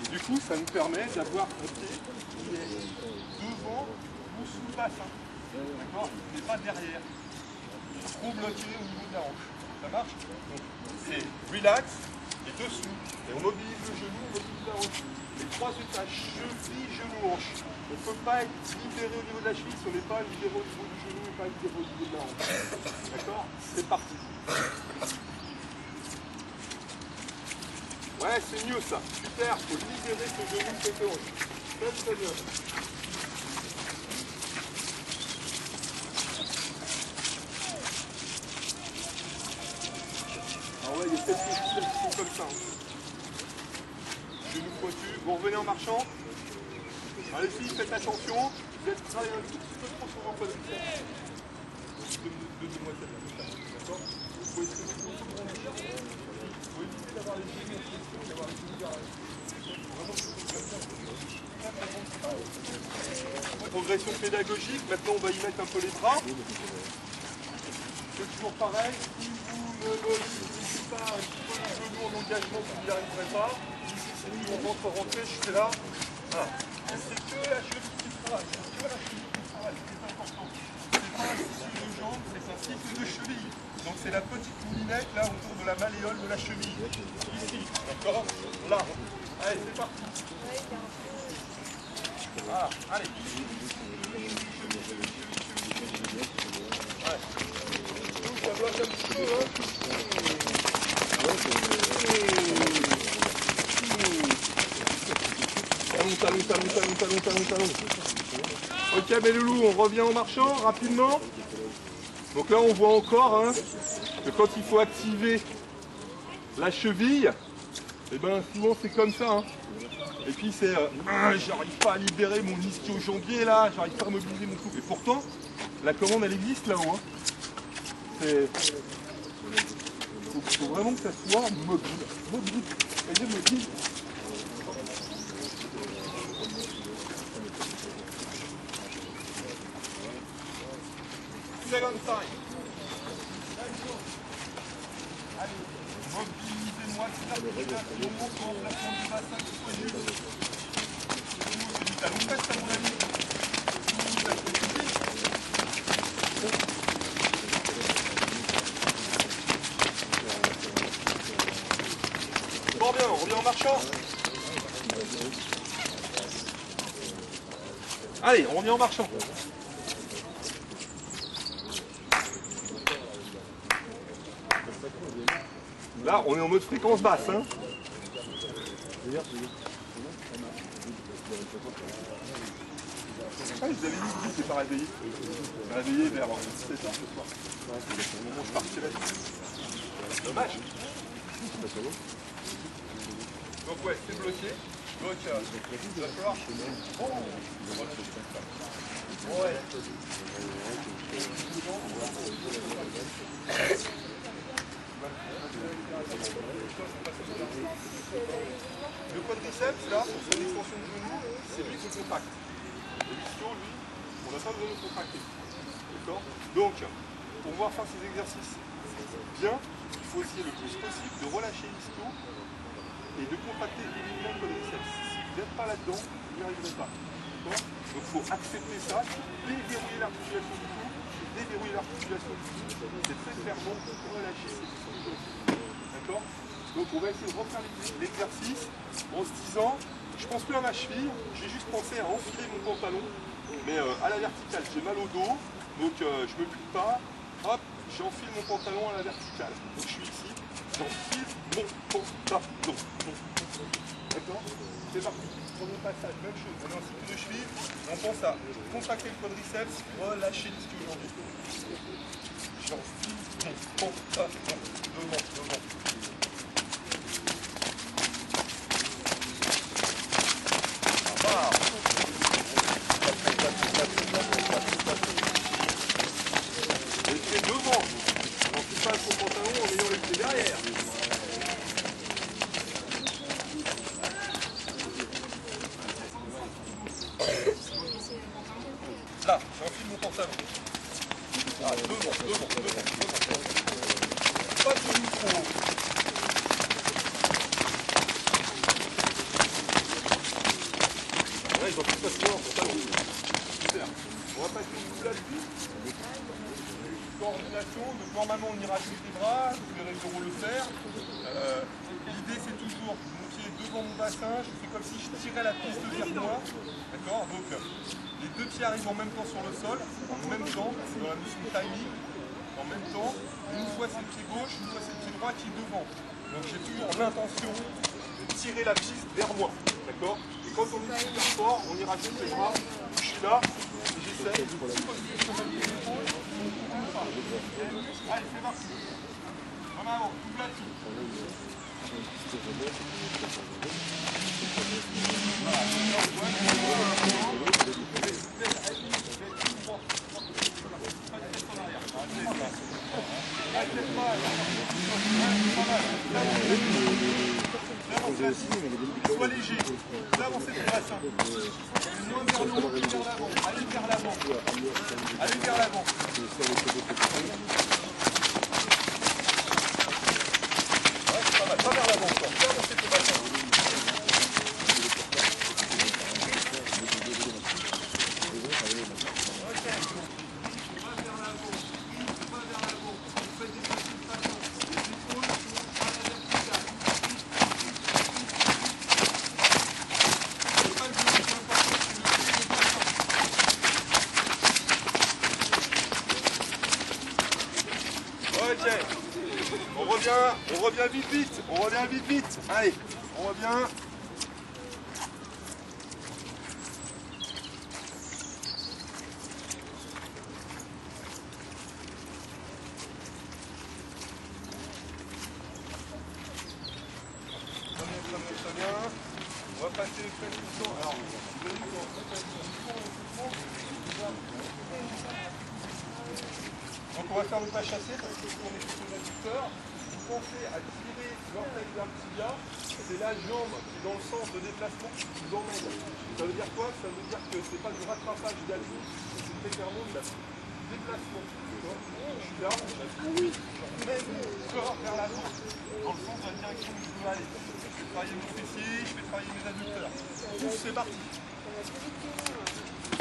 et du coup ça nous permet d'avoir un pied qui est devant ou sous le bassin, d'accord, il n'est pas derrière, trop bloqué au niveau de la hanche, ça marche? Donc c'est relax et dessous, et on mobilise le genou, on mobilise la hanche. Les 3 étages, cheville, genou, hanche. On ne peut pas être libéré au niveau de la cheville si on n'est pas libéré au niveau du genou et pas libéré au niveau de la hanche. D'accord? C'est parti. Ouais, c'est mieux ça. Super, il faut libérer ce genou et cette hanche. Très très bien. Ah ouais, il y a peut-être des choses qui sont comme ça. Genou pointu, vous revenez en marchant. Allez filles, faites attention, vous êtes travaillé un tout petit peu trop sur vos positions. Donnez-moi cette d'accord? Il faut essayer de rebondir. Il faut éviter d'avoir les genoux en flexion, d'avoir les genoux vers la progression pédagogique, maintenant on va y mettre un peu les bras. C'est toujours pareil, si vous ne mobilisez pas un petit peu le genou en engagement, vous n'y arriverez pas. Ici, si on rentre, je fais là. Voilà. C'est que la cheville qui travaille, c'est que la cheville qui travaille, c'est important. C'est pas un cycle de jambe, c'est un cycle de cheville. Donc c'est la petite moulinette là autour de la malléole de la cheville. Ici, d'accord? Là. Allez, c'est parti. Voilà, allez. Ouais. Ça bloque un petit peu, hein? Talon. Ok, mes loulous, on revient en marchant rapidement. Donc là, on voit encore hein, que quand il faut activer la cheville, et ben souvent c'est comme ça. Hein. Et puis c'est, j'arrive pas à libérer mon ischio-jambier là, j'arrive pas à mobiliser mon couple. Et pourtant, la commande elle existe là-haut. Hein. C'est, faut vraiment que ça soit mobile. Et mobile. Second time. Allez, mobilisez-moi l'articulation, remplacement du bassin qui soit juste. C'est du talon presse, à mon avis. Fort bien, on revient en marchant. Allez, on revient en marchant. Là, on est en mode fréquence basse. Hein. Ah, ils avaient dit qu'ils n'étaient pas réveillés. Ils sont réveillés vers 17h ce soir. C'est le moment où je partirai. Dommage. Donc ouais, c'est bloqué. Donc il va falloir... Ouais. Le quadriceps, là, c'est une extension du genou, c'est lui qui contracte. L'ischio, lui, on n'a pas besoin de contracter. D'accord? Donc, pour pouvoir faire ces exercices bien, il faut essayer le plus possible de relâcher l'ischio et de contracter uniquement le quadriceps. Si vous n'êtes pas là-dedans, vous n'y arriverez pas. Donc il faut accepter ça, déverrouiller l'articulation du cou, déverrouiller l'articulation du cou, c'est très clairement relâcher ces muscles. D'accord? Donc on va essayer de refaire l'exercice en se disant, je pense plus à ma cheville, j'ai juste pensé à enfiler mon pantalon, mais à la verticale, j'ai mal au dos, donc je ne me plie pas, hop, j'enfile mon pantalon à la verticale. Donc je suis ici, j'enfile mon pantalon. D'accord? C'est parti. Premier passage, même chose, on est en cycle de cheville, on pense à contracter le quadriceps, relâcher l'ischio aujourd'hui. J'enfile mon pantalon, devant. Et devant, on ne pas son pantalon en ayant les pieds derrière. Là, j'enfile mon pantalon. Ah, devant. Pas de micro. Là, ils ont tout passer en pantalon. Super. On va passer une boule là-dessus. Coordination, donc normalement on ira avec les bras, vous verrez comment le faire. L'idée c'est toujours mon pied devant mon bassin, je fais comme si je tirais la piste vers moi. D'accord? Donc les deux pieds arrivent en même temps sur le sol, en même temps, c'est dans la notion de timing, en même temps. Une fois c'est le pied gauche, une fois c'est le pied droit qui est devant. Donc j'ai toujours l'intention de tirer la piste vers moi. D'accord? Et quand on est super fort, on ira juste les bras, je suis là, et j'essaie de poser sur ma épaule. Allez, c'est parti. En avant, tout là-dessus. Sois léger, vous avancez le bassin. Moins vers le haut, plus vers l'avant. Allez vers l'avant. Allez vers l'avant. Ouais, c'est pas mal. Pas vers l'avant encore. Bien avancer ton bassin. Ok, on revient vite, allez, on revient. Très bien. On va passer les flexions. Alors, vous avez vu donc on va faire le pas chassé parce que on est sur les adducteurs. Vous pensez à tirer l'orteil vers le tibia, c'est la jambe qui est dans le sens de déplacement qui vous emmène. Ça veut dire quoi? Ça veut dire que ce n'est pas du rattrapage d'avis, c'est très clairement du déplacement. Je suis là, oui, je mène mon corps vers l'avant, dans le sens de la direction où je veux aller. Je vais travailler mon fessier, je vais travailler mes adducteurs. Ouf, c'est parti.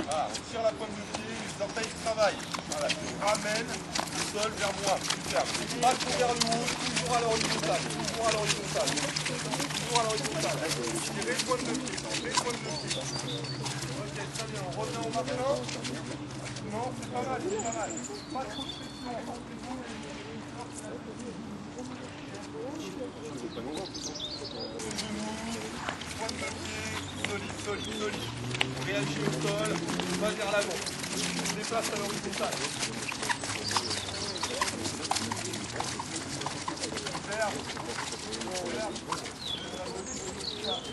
Voilà, on tire la pointe de pied, les orteils travaillent. Voilà, je ramène le sol vers moi. Super. Pas trop vers le haut, toujours à l'horizontale. horizontale. Tirez le point de pied. Tirez le point de pied. Ok, très bien. On revient au marchand. Non, c'est pas mal, c'est pas mal. Pas trop de pression. Point de pied. Solide, solide, solide. On réagit au sol. On va vers l'avant. On se déplace à l'horizontale.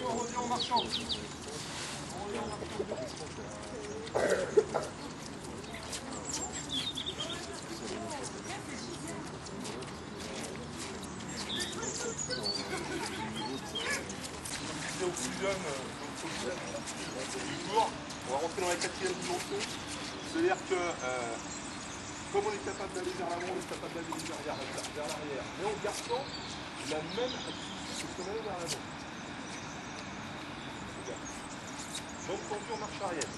On revient en marchant. C'est au plus jeune du cours. On va rentrer dans la quatrième dimension. C'est-à-dire que comme on est capable d'aller vers l'avant, on est capable d'aller vers l'arrière. Mais en gardant la même activité que ce qu'on allait vers l'avant. Donc tendu en marche arrière.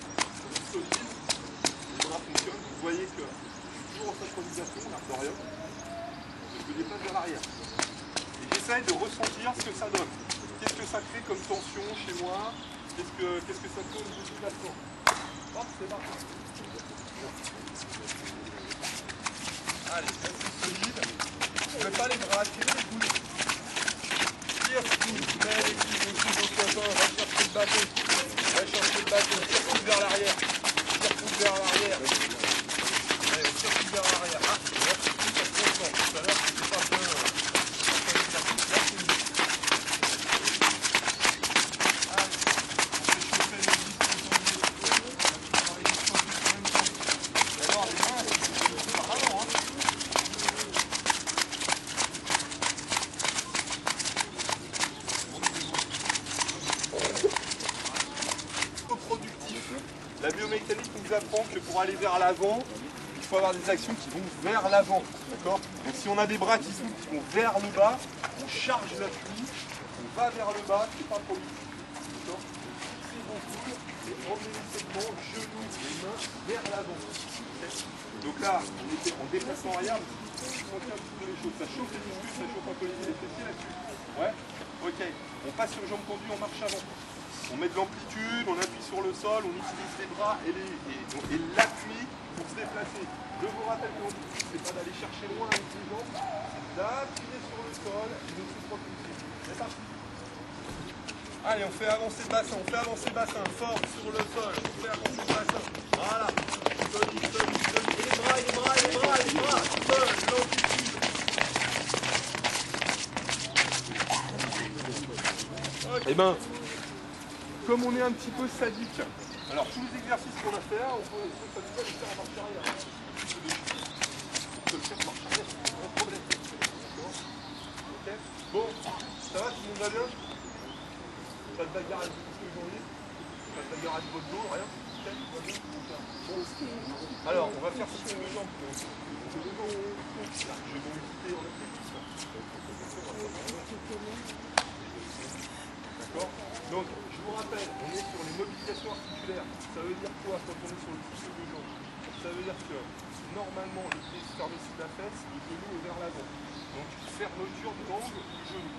On est solide, les bras fonctionnent. Vous voyez que toujours en synchronisation, l'arboreum, je me déplace vers l'arrière. Et j'essaye de ressentir ce que ça donne. Qu'est-ce que ça crée comme tension chez moi? Qu'est-ce que ça fait au niveau du placement? Hop, c'est parti. Allez, c'est solide. Je ne mets pas les bras, tirez les coudes. Tire, coude, mets les coudes au copain, va chercher le bâton. Va chercher le bâton, tire coude vers l'arrière. Tire coude vers l'arrière. Allez, tire coude vers l'arrière. Ah, là, c'est tout à fait longtemps. Tout à l'heure, c'était pas bien. Là, c'est une. Allez, on fait chauffer les vis contendues. Travailler les choses en même temps. D'abord, les mains, c'est pas avant, hein. Productif. La biomécanique nous apprend que pour aller vers l'avant, il faut avoir des actions qui vont vers l'avant. D'accord? Donc si on a des bras qui vont vers le bas, on charge l'appui, on va vers le bas, c'est pas productif. D'accord? Fixez vos coudes et emmenez les segments, genoux et mains vers l'avant. Okay? Donc là, on était en déplacement arrière, mais si on tient un petit peu les choses, ça chauffe les muscles, ça chauffe un peu les fessiers là-dessus. Ouais? Ok. On passe sur jambes tendues, on marche avant. On met de l'amplitude, on appuie sur le sol, on utilise les bras et l'appui pour se déplacer. Je vous rappelle que l'amplitude, c'est pas d'aller chercher loin avec les jambes, c'est d'appuyer sur le sol et de se propulser. C'est parti. Allez, on fait avancer le bassin, fort sur le sol, on fait avancer le bassin. Voilà. Solide, solide, solide. Et les bras, les bras, les bras, les bras. Sol, l'amplitude. Okay. Eh ben, comme on est un petit peu sadique, alors tous les exercices qu'on a fait, on peut les faire en marche arrière. On peut le faire en marche arrière, c'est pas un problème. D'accord? Ok? Bon, ça va, tout le monde va bien? Pas de bagarre avec vous aujourd'hui? Pas de bagarre avec votre dos, rien? Ok? Bon. Alors, on va faire ce qu'on les jambes. Je vais éviter en athlétisme. D'accord? Donc, je vous rappelle, on est sur les mobilisations articulaires. Ça veut dire quoi quand on est sur le pouce de jambe? Ça veut dire que normalement, le pied se ferme ici de la fesse, le genou est vers l'avant. Donc, fermeture de l'angle du genou.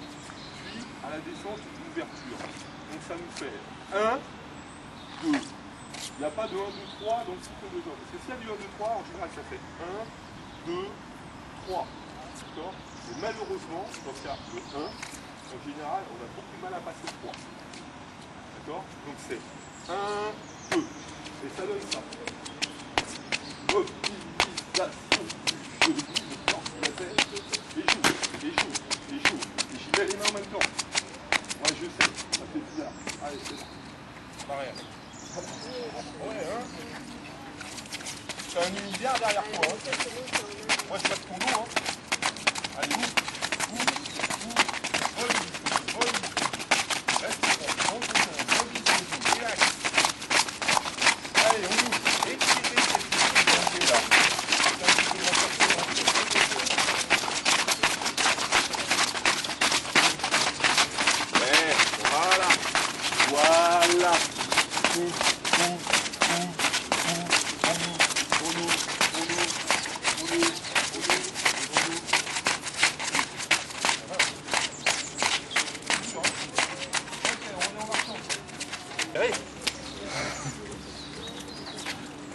Puis, à la descente, l'ouverture. Donc, ça nous fait 1, 2. Il n'y a pas de 1, 2, 3 dans le cycle de jambe. Parce que s'il y a du 1, 2, 3, en général, ça fait 1, 2, 3. D'accord? Et malheureusement, dans le cas de 1, en général, on a beaucoup de mal à passer le 3. D'accord? Donc c'est 1, 2. Et ça donne ça. Mobilisation du genou, de force de la tête. Les genoux. Et j'y mets les mains en même temps. Moi je sais, ça fait bizarre. Allez, c'est bon. Pareil. Ouais, hein? C'est un univers derrière toi. Hein? Moi je passe ton dos. Hein? Allez, ouvre. Allez, on ouvre. Étirez cette là. Ouais, voilà. Voilà. Carré.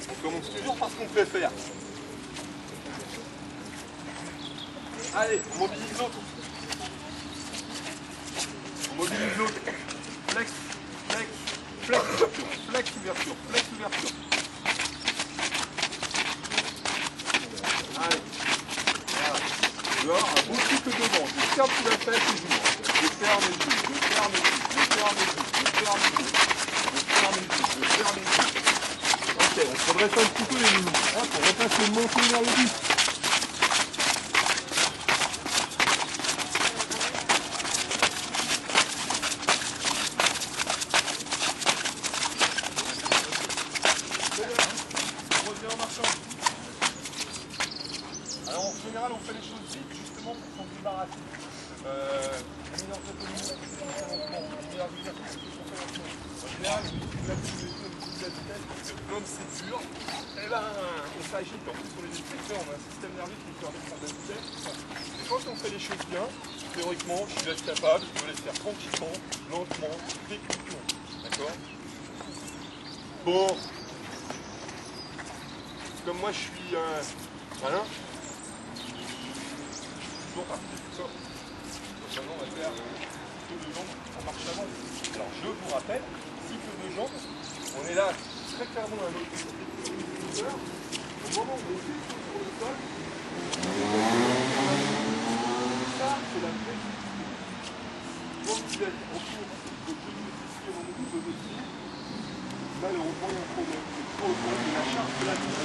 On commence toujours par ce qu'on préfère. Allez, on mobilise l'autre. On mobilise l'autre. Flex, flex, flex, ouverture, flex, ouverture, flex, ouverture. Allez. Voilà. Je vais avoir un beau cycle devant. Je ferme tout la tête et j'ouvre. Je ferme les yeux, je ferme les yeux, je ferme les yeux, je ferme les yeux, je ferme les yeux, je ferme les yeux. Ok, on se redresse un petit peu les genoux. Hop, on repasse le menton vers le but. On revient en marchant. Alors en général, on fait les choses vite justement pour s'en débarrasser. Comme c'est dur, et ben, on s'agite, en plus on est des flexions, on a un système nerveux qui nous permet de faire de la vitesse. Et quand on fait les choses bien, théoriquement, je suis capable de les faire tranquillement, lentement, techniquement. D'accord? Bon, comme moi je suis malin, toujours parti du corps. Donc maintenant on va faire cycle de jambes en marche avant. Alors je vous rappelle, cycle de jambes, on est là très clairement à notre hauteur. Au moment où on est sur le sol, ça c'est la flexibilité. Quand vous êtes en cours, votre genou est ici au moment où vous posez ici, malheureusement il y a un problème. C'est trop au de la charge de la tête.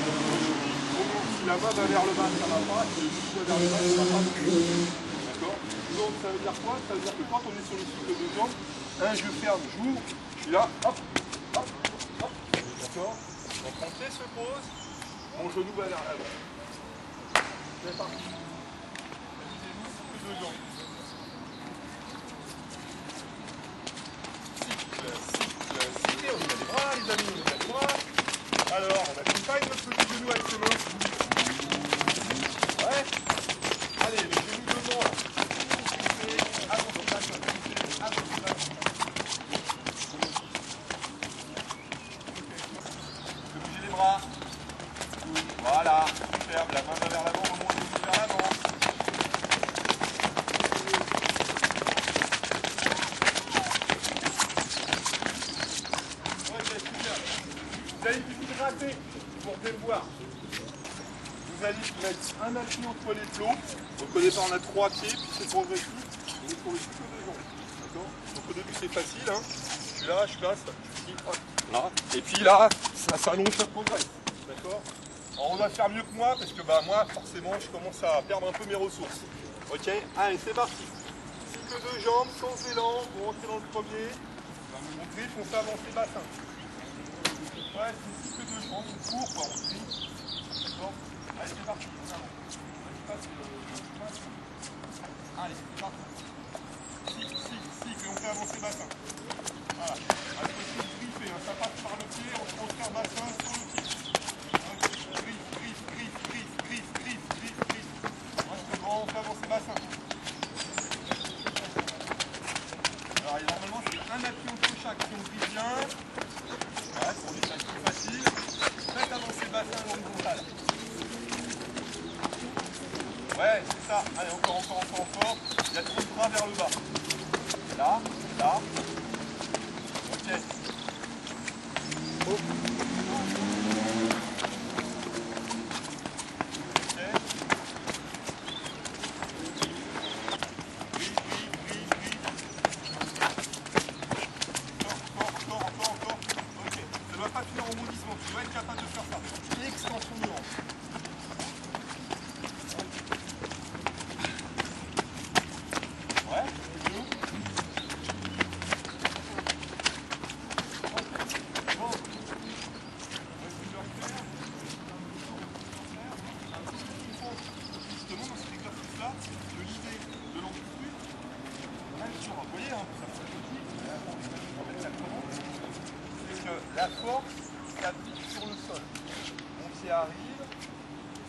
Si la main va vers le bas, ça ne va pas, si le genou va vers le bas, ça ne va pas non plus. D'accord? Donc ça veut dire quoi? Ça veut dire que quand on est sur le cycle de jambes, je ferme, j'ouvre, je suis là, hop, hop, hop. D'accord? Donc mon pied se pose, mon genou va vers l'avant. C'est parti. Amusez-vous, cycle de jambes. Cycle, on a les bras, les amis, on a les bras. Alors, on accompagne notre petit genou avec ses mains. Ouais. Allez, le genou devant. Bouger les bras. Voilà, super. La main va vers l'avant, au moment où il vers l'avant. Ok, super. Vous allez vous gratter pour bien voir. Vous allez mettre un appui entre les plots. Donc au départ on a 3 pieds, puis c'est progressif. On est sur le cycle de jambes. D'accord? Donc au début c'est facile. Hein. Je suis là, je passe, je suis hop, là. Et puis là, ça s'allonge, ça progresse. D'accord? Alors on va faire mieux que moi parce que bah, moi forcément je commence à perdre un peu mes ressources. Ok? Allez, c'est parti. Cycle de jambes, sans élan, vous rentrez dans le premier. On griffe, on fait avancer le bassin. Ouais, c'est cycle de jambes, on court, quoi, on griffe. D'accord? Allez, c'est parti, on avance. Allez, c'est parti. Cycle, et on fait avancer le bassin. Voilà. Allez, c'est griffer, hein. Ça passe par le pied, on transfère le bassin sur le pied. Griffe, griffe, griffe, griffe, griffe, griffe, griffe, griffe. Reste devant, on fait avancer le bassin. Alors, normalement, c'est un appui entre chaque. Si on griffe bien, voilà, pour lui, c'est plus facile. Faites avancer le bassin à l'horizontale. Ouais, c'est ça. Allez, encore. Il y a trop de bras vers le bas. Là. Ok. Oh. Ok. Encore. Ok. Ça ne doit pas finir en rebondissement. Tu dois être capable de faire ça. Extension de hanche. La force s'applique sur le sol. Mon pied arrive,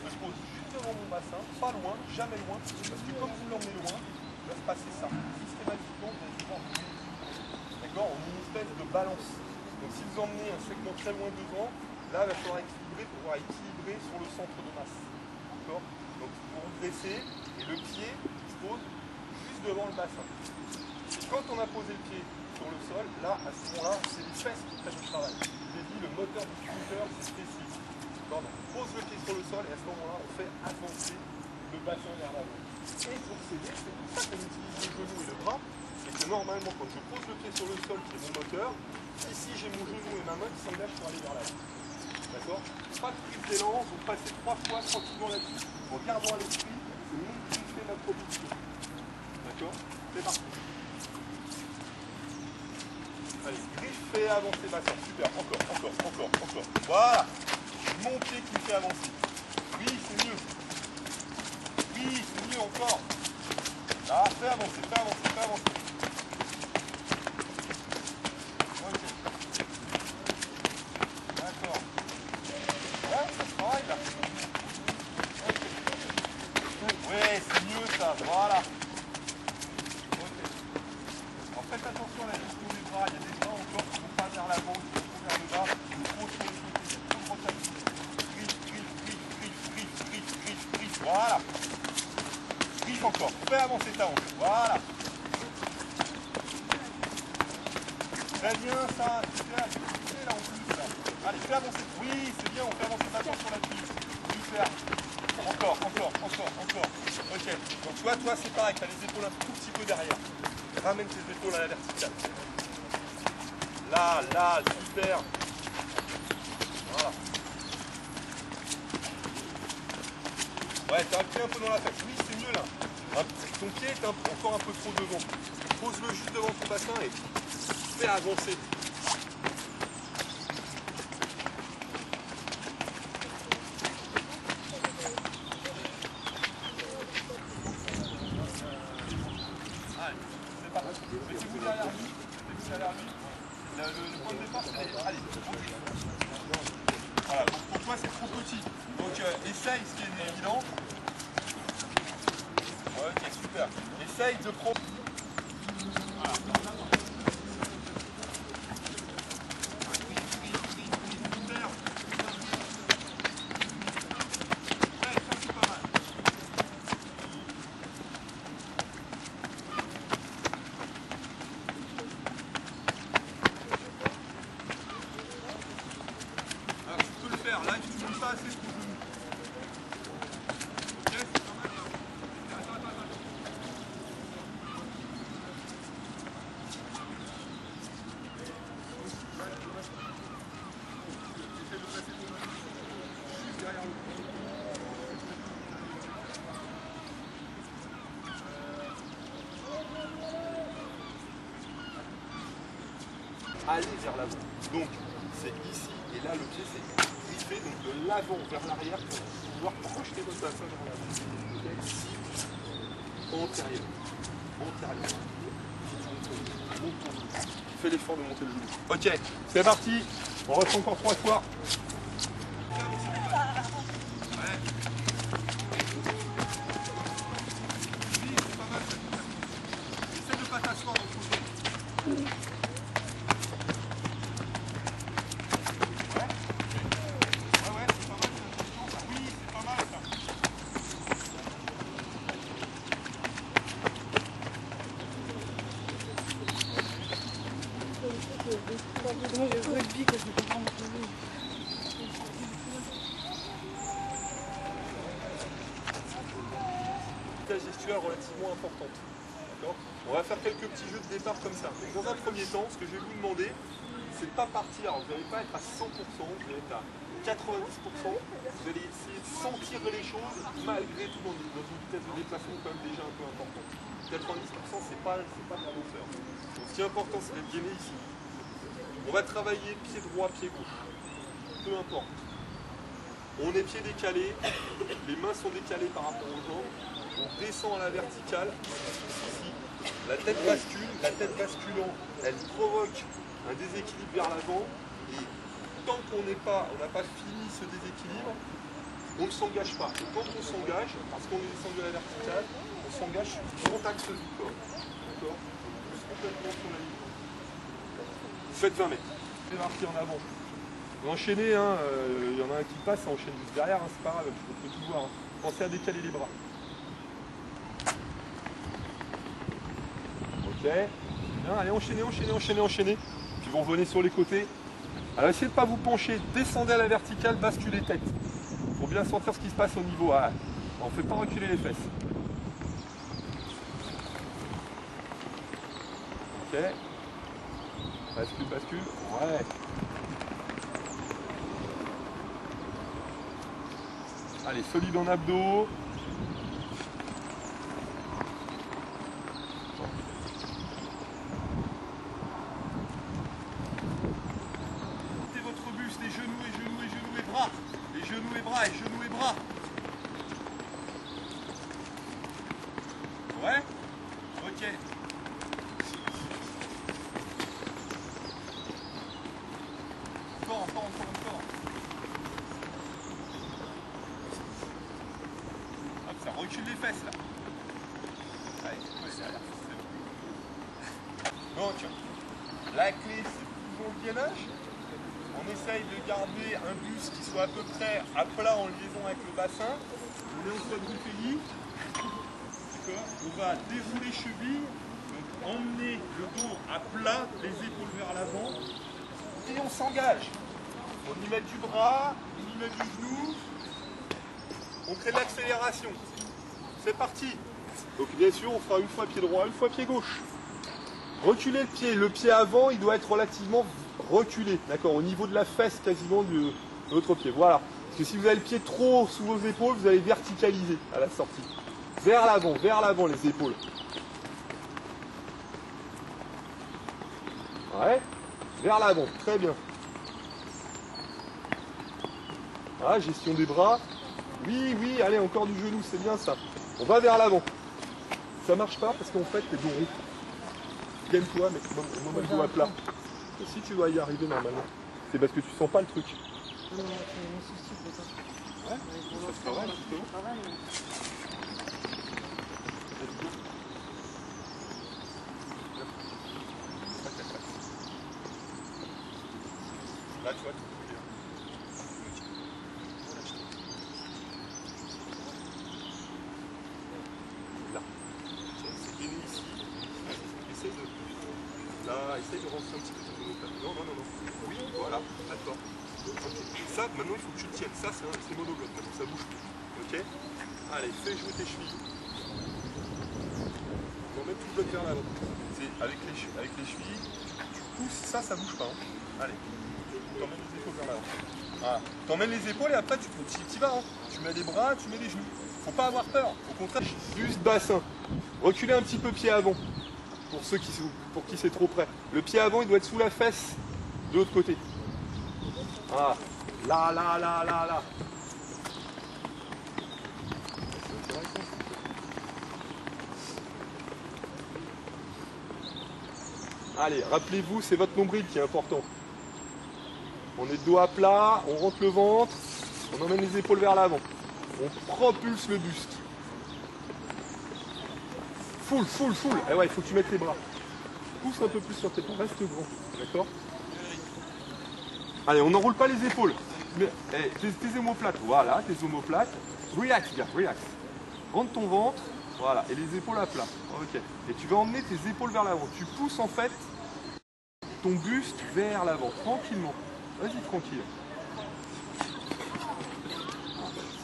je se pose juste devant mon bassin, pas loin, jamais loin, parce que comme vous l'emmenez loin, il va se passer ça. Systématiquement, vous allez pouvoir bouger. D'accord? On a une espèce de balance. Donc si vous emmenez un segment très loin devant, là il va falloir équilibrer pour pouvoir équilibrer sur le centre de masse. D'accord? Donc vous redressez et le pied se pose juste devant le bassin. Et quand on a posé le pied sur le sol, là à ce moment-là, c'est les fesses qui prennent le travail. Je vous ai dit, le moteur du scooter, c'est précis. Donc on pose le pied sur le sol et à ce moment-là, on fait avancer le bassin vers l'avant. Et pour s'aider, c'est pour ça qu'on utilise le genou et le bras. C'est que normalement, quand je pose le pied sur le sol, qui est mon moteur, ici j'ai mon genou et ma main qui s'engagent pour aller vers l'avant. D'accord? Pas de prise d'élan, vous passez 3 fois tranquillement là-dessus. En gardant à l'esprit, c'est nous qui fait ma production. D'accord? C'est parti. Allez, griffe, fait avancer bassin. Super, encore. Voilà. Mon pied qui me fait avancer. Oui, c'est mieux. Oui, c'est mieux encore. Là, fais avancer. Ok. D'accord. Ouais, ça se travaille là. Ok. Ouais, c'est mieux ça, voilà. Ok. Alors faites attention à la gestion des bras. Il y a des bras encore qui ne vont pas vers l'avant, qui vont vers le bas, qui vont sur les côtés. Il y a trop de rotation. Griffe. Voilà. Griffe encore. Fais avancer ta hanche. Voilà. Très bien ça. Super. Là en plus. Là. Allez, fais avancer. Oui, c'est bien. On fait avancer ta hanche sur la cuisse. Super. Encore. Ok. Donc toi c'est pareil. Tu as les épaules un tout petit peu derrière. Ramène tes épaules à la verticale. Là. Super. Voilà. Ouais, t'as un pied un peu dans la tête. Oui, c'est mieux là. Ton pied est encore un peu trop devant. Pose-le juste devant ton bassin et fais avancer. Allez, c'est parti. Mettez-vous derrière lui. Le point de départ, c'est allez. Voilà, donc pour toi c'est trop petit. Donc essaye ce qui est évident. Ok, super. Essaye de prendre. Voilà. Ouais, ça c'est pas mal. Alors tu peux le faire, là tu ne mets pas assez ton genou. Ok, c'est pas mal. Attends. Essaye de placer ton genou juste derrière le cou. Aller vers l'avant. Donc c'est ici et là le pied c'est griffé, donc de l'avant vers l'arrière pour pouvoir projeter votre bassin vers l'avant. Ici, antérieur. Fais l'effort de monter le genou. Ok, c'est parti. On reste encore 3 fois. Ouais. Oui, c'est pas mal. Essaye de ne pas t'asseoir dans ton genou. Ouais, c'est pas mal ça. Oui, c'est pas mal ça. Moi j'ai le rugby quand je peux prendre le rugby. La gestuelle relativement importante. D'accord ? On va faire quelques petits jeux de départ comme ça. Donc, dans un premier temps, ce que je vais vous demander, c'est de ne pas partir. Alors, vous n'allez pas être à 100%, vous allez être à 90%. Vous allez essayer de sentir les choses malgré tout dans une vitesse de déplacement quand même déjà un peu importante. 90% c'est pas de la lenteur. Donc, ce qui est important, c'est d'être gainé ici. On va travailler pied droit, pied gauche. Peu importe. On est pied décalé, les mains sont décalées par rapport aux jambes. On descend à la verticale, ici. La tête bascule, la tête basculant, elle provoque un déséquilibre vers l'avant. Et tant qu'on n'a pas fini ce déséquilibre, on ne s'engage pas. Et quand on s'engage, parce qu'on est descendu à la verticale, on s'engage sur le grand axe du corps. D'accord ? On pousse complètement sur la ligne. Vous faites 20 mètres. C'est parti en avant. Vous enchaînez, hein, y en a un qui passe, ça enchaîne juste derrière, hein, c'est pas grave, je peux tout voir. Hein. Pensez à décaler les bras. Ok. Bien, allez, enchaînez, enchaînez, enchaînez, enchaînez. Puis vous revenez sur les côtés. Alors essayez de ne pas vous pencher, descendez à la verticale, basculez tête. Pour bien sentir ce qui se passe au niveau. Ah, on ne fait pas reculer les fesses. Ok. Bascule, bascule. Ouais. Allez, solide en abdos. Mettez votre buste, les genoux et genoux et genoux et bras. Les genoux et bras et genoux et bras. Ouais. Ok. Encore, encore, encore, encore. Hop, ça recule les fesses là. Allez, c'est derrière. Donc, la clé c'est toujours le gainage. On essaye de garder un buste qui soit à peu près à plat en liaison avec le bassin. On est en quadripédie. D'accord. On va dérouler les chevilles, donc emmener le dos à plat, les épaules vers l'avant. Et on s'engage. On y met du bras, on y met du genou. On crée de l'accélération. C'est parti. Donc bien sûr, on fera une fois pied droit, une fois pied gauche. Reculez le pied. Le pied avant, il doit être relativement reculé. D'accord, au niveau de la fesse quasiment de votre pied. Voilà. Parce que si vous avez le pied trop sous vos épaules, vous allez verticaliser à la sortie. Vers l'avant les épaules. Ouais. Vers l'avant, très bien. Ah, gestion des bras. Oui, oui, allez, encore du genou, c'est bien ça. On va vers l'avant. Ça marche pas parce qu'en fait, t'es dos rond. Gagne-toi, mais au moment le dos à plat. Et si tu dois y arriver normalement, c'est parce que tu sens pas le truc. Non, c'est mon souci peut-être. Ouais, ça se travaille, justement. Là, tu vois, tout est bien. Là. C'est gainé ici. Essaye de... Là, essaye de rentrer un petit peu ton omoplate. Non, non, non, non. Oui, voilà, d'accord. Okay. Ça, maintenant, il faut que tu le tiennes. Ça, c'est monoglotte. Maintenant, ça bouge plus. Ok. Allez, fais jouer tes chevilles. On emmène tout le bloc vers l'avant. Avec les chevilles, tu pousses. Ça bouge pas. Hein. Allez. T'emmènes les épaules vers l'avant. Voilà. T'emmènes les épaules et après, tu vas. Hein. Tu mets les bras, tu mets les genoux. Faut pas avoir peur. Au contraire, juste bassin. Reculez un petit peu pied avant. Pour qui c'est trop près. Le pied avant, il doit être sous la fesse de l'autre côté. Ah, là. Allez, rappelez-vous, c'est votre nombril qui est important. On est dos à plat, on rentre le ventre, on emmène les épaules vers l'avant. On propulse le buste. Full. Eh ouais, il faut que tu mettes tes bras. Pousse un peu plus sur tes bras, reste grand. D'accord? Allez, on n'enroule pas les épaules. Mais, tes omoplates, voilà, tes omoplates. Relax, gars, relax. Rentre ton ventre, voilà, et les épaules à plat. Ok. Et tu vas emmener tes épaules vers l'avant. Tu pousses en fait ton buste vers l'avant, tranquillement. Vas-y, tranquille. C'est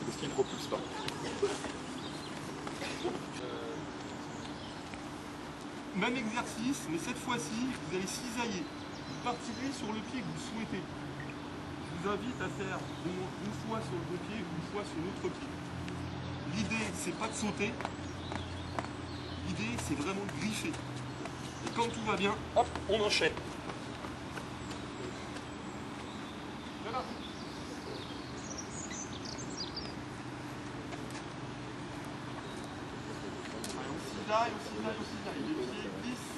parce qu'il ne propulse pas. Même exercice, mais cette fois-ci, vous allez cisailler. Vous partirez sur le pied que vous souhaitez. Je vous invite à faire une fois sur le bon pied, une fois sur l'autre pied. L'idée, c'est pas de sauter. L'idée, c'est vraiment de griffer. Et quand tout va bien, hop, on enchaîne. Voilà. Allez, on cisaille. Les pieds glissent.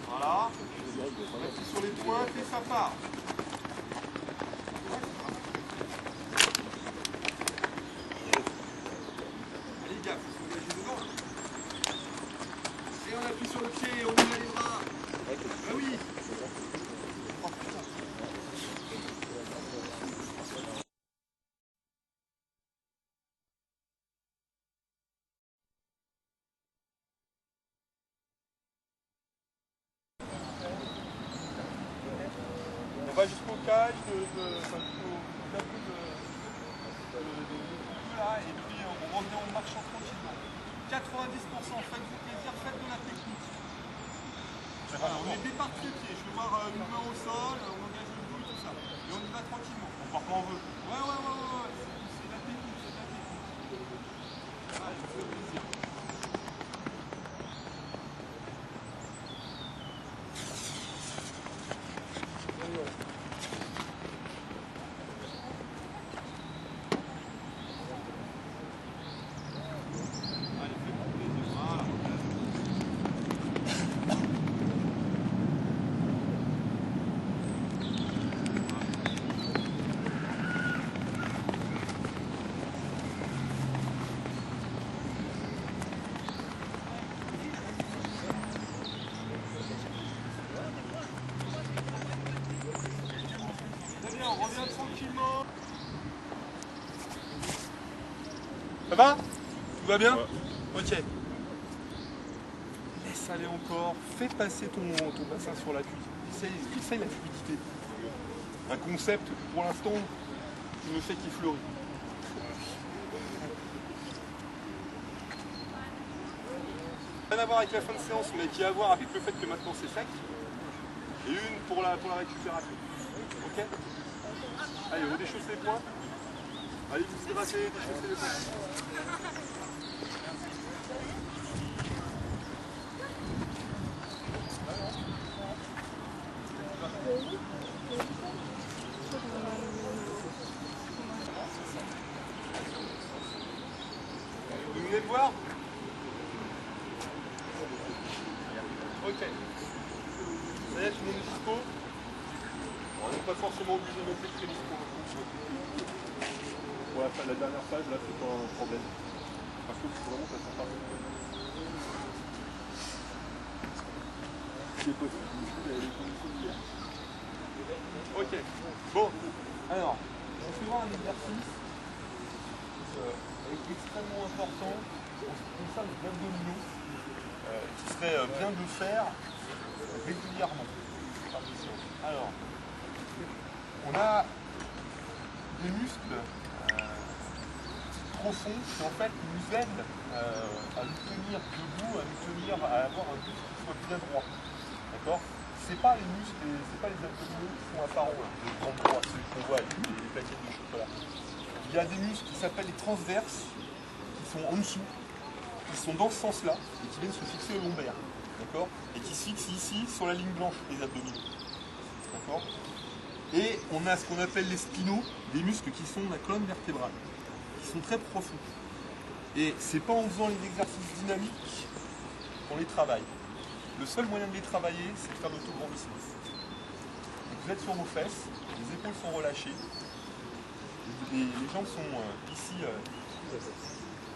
Voilà. Appuie sur les pointes et ça part. Allez, gars, faut s'engager dedans. Et on appuie sur le pied et on met les bras. Ah oui. Oh putain. va jusqu'au cage, jusqu'au tableau de là, et puis on revient en marchant tranquillement. 90%, faites-vous plaisir, faites de la technique. Voilà, on est départ pied, je veux voir une main au sol, on engage le dos et tout ça. Et on y va tranquillement. On part quand on veut. Ouais. C'est la technique, c'est la technique. Allez, faites plaisir. On revient tranquillement. Ça va? Tout va bien? Ouais. Ok. Laisse aller encore. Fais passer ton bassin sur la cuisse. Essaye la fluidité. Un concept, pour l'instant, qui me fait qu'il fleurit. Rien à voir avec la fin de séance, mais qui a à voir avec le fait que maintenant c'est sec. Et une pour la récupération. Ok? Allez, on déchausse les poings. Allez, vous hydrater, déchaussez les poings. Vous venez me voir? Ok. Ça y est, tout le monde est dispo? On n'est pas forcément obligé de mettre les prémices pour le coup. Pour la dernière page, là, c'est pas un problème. Par contre, il faut vraiment que ça s'en parle. C'est possible, les conditions de hier. Ok. Bon, alors, on fait voir un exercice extrêmement important en ce qui concerne les abdominaux, qui serait bien de faire régulièrement. Alors, on a des muscles profonds qui en fait nous aident à nous tenir debout, à avoir un buste qui soit bien droit. D'accord? C'est pas les muscles, c'est pas les abdominaux qui sont apparents, les grands droits, ceux qu'on voit avec les plaquettes de chocolat. Il y a des muscles qui s'appellent les transverses, qui sont en dessous, qui sont dans ce sens-là, et qui viennent se fixer au lombaire. D'accord? Et qui se fixent ici, sur la ligne blanche des abdominaux. D'accord? Et on a ce qu'on appelle les spinaux, des muscles qui sont la colonne vertébrale, qui sont très profonds. Et c'est pas en faisant les exercices dynamiques qu'on les travaille. Le seul moyen de les travailler, c'est de faire l'autograndissement. Vous êtes sur vos fesses, les épaules sont relâchées, les jambes sont ici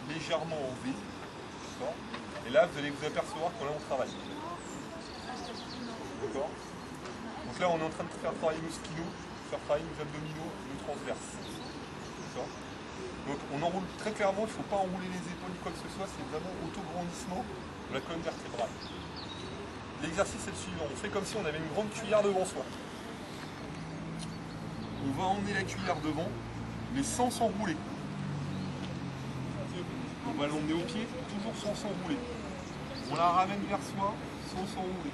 légèrement en V. Et là, vous allez vous apercevoir que là, on travaille. D'accord? Donc là, on est en train de faire travailler nos spinaux, faire travailler nos abdominaux, nos transverses. D'accord? Donc on enroule très clairement, il ne faut pas enrouler les épaules ni quoi que ce soit, c'est vraiment autograndissement de la colonne vertébrale. L'exercice est le suivant, on fait comme si on avait une grande cuillère devant soi. On va emmener la cuillère devant, mais sans s'enrouler. On va l'emmener au pied, toujours sans s'enrouler. On la ramène vers soi, sans s'enrouler.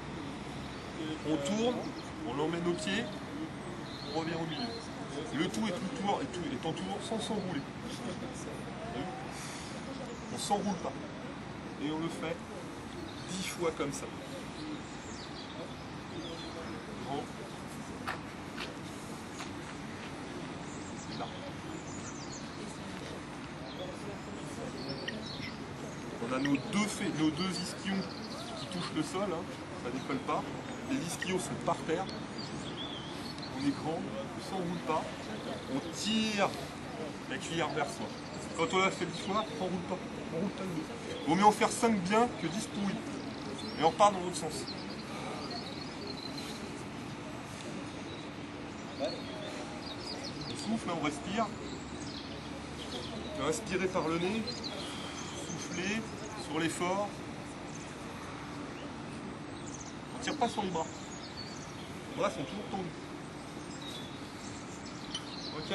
On tourne, on l'emmène au pied, on revient au milieu. Le tout étant toujours sans s'enrouler. On ne s'enroule pas. Et on le fait 10 fois comme ça. Grand. Là. On a nos deux ischions qui touchent le sol, hein, ça ne décolle pas. Les ischios sont par terre. On est grand, on ne s'enroule pas. On tire la cuillère vers soi. Quand on l'a fait 10 fois, on ne roule pas. On roule pas le dos. Il vaut mieux en faire 5 bien que 10 pourris. Et on repart dans l'autre sens. On souffle, on respire. Inspirez par le nez. Soufflez sur l'effort. On ne tire pas sur les bras. Les bras sont toujours tendus. Ok.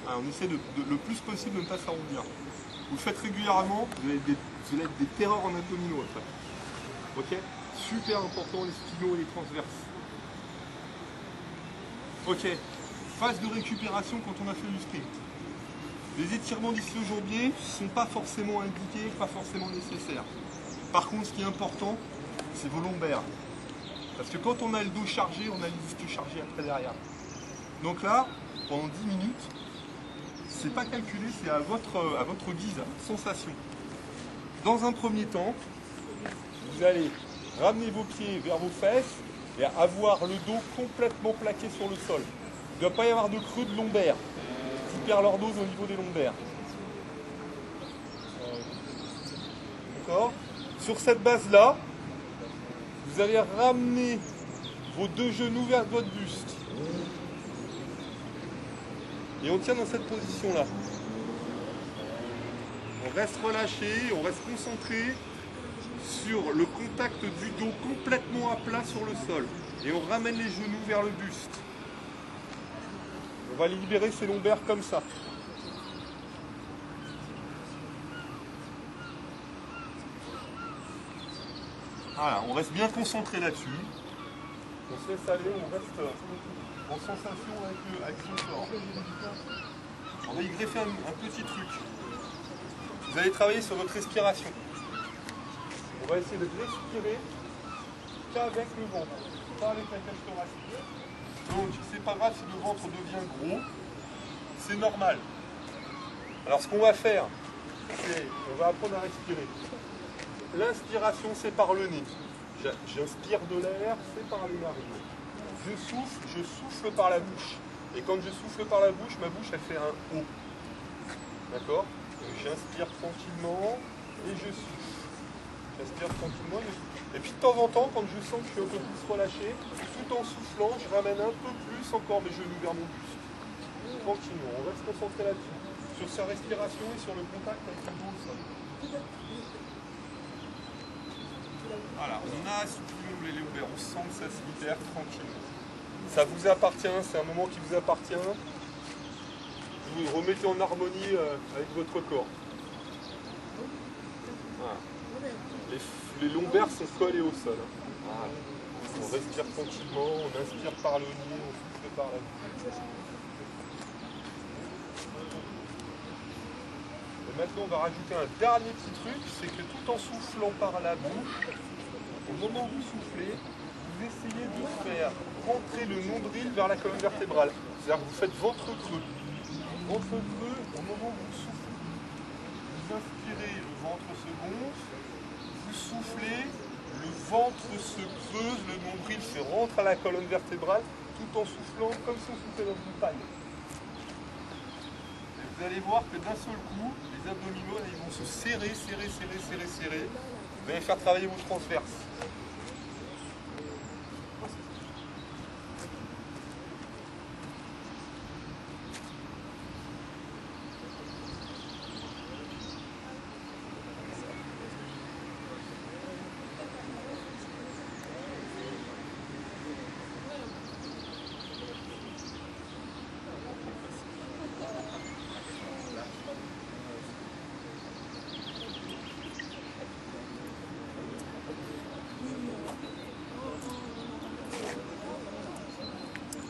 Alors, on essaie de le plus possible de ne pas s'arrondir. Vous le faites régulièrement, vous allez être des terreurs en abdominaux après. Ok. Super important les stylos et les transverses. Ok. Phase de récupération quand on a fait du sprint. Les étirements d'ischio-jambiers ne sont pas forcément indiqués, pas forcément nécessaires. Par contre, ce qui est important, c'est vos lombaires. Parce que quand on a le dos chargé, on a le disque chargé après derrière. Donc là, pendant 10 minutes, c'est pas calculé, c'est à votre guise, à votre sensation. Dans un premier temps, vous allez ramener vos pieds vers vos fesses et avoir le dos complètement plaqué sur le sol. Il ne doit pas y avoir de creux de lombaire qui perd leur dose au niveau des lombaires. D'accord ? Sur cette base-là, vous allez ramener vos deux genoux vers votre buste. Et on tient dans cette position-là. On reste relâché, on reste concentré sur le contact du dos complètement à plat sur le sol. Et on ramène les genoux vers le buste. On va libérer ces lombaires comme ça. Voilà, on reste bien concentré là-dessus. On se laisse aller, on reste en sensation avec son corps. On va y greffer un petit truc. Vous allez travailler sur votre respiration. On va essayer de respirer qu'avec le ventre, pas avec la cage thoracique. Donc c'est pas grave si le ventre devient gros, c'est normal. Alors ce qu'on va faire, c'est on va apprendre à respirer. L'inspiration c'est par le nez. J'inspire de l'air, c'est par les narines. Je souffle par la bouche. Et quand je souffle par la bouche, ma bouche elle fait un O. D'accord? J'inspire tranquillement et je souffle. J'inspire tranquillement et puis de temps en temps, quand je sens que je suis un peu plus relâché, tout en soufflant, je ramène un peu plus encore mes genoux vers mon buste. Tranquillement, on reste concentré là-dessus. Sur sa respiration et sur le contact avec le dos au sol. Voilà, on a assoupli les lombaires, on sent que ça se libère tranquillement. Ça vous appartient, c'est un moment qui vous appartient. Vous vous remettez en harmonie avec votre corps. Voilà. Les lombaires sont collés au sol. Voilà. On respire tranquillement, on inspire par le nez, on souffle par la bouche. Et maintenant on va rajouter un dernier petit truc, c'est que tout en soufflant par la bouche, au moment où vous soufflez, vous essayez de faire rentrer le nombril vers la colonne vertébrale. C'est-à-dire que vous faites ventre creux. Ventre creux, au moment où vous soufflez. Vous inspirez, le ventre se gonfle. Vous soufflez, le ventre se creuse, le nombril se rentre à la colonne vertébrale, tout en soufflant comme si on soufflait dans une paille. Et vous allez voir que d'un seul coup, les abdominaux ils vont se serrer, serrer, serrer, serrer, serrer. Vous allez faire travailler vos transverses.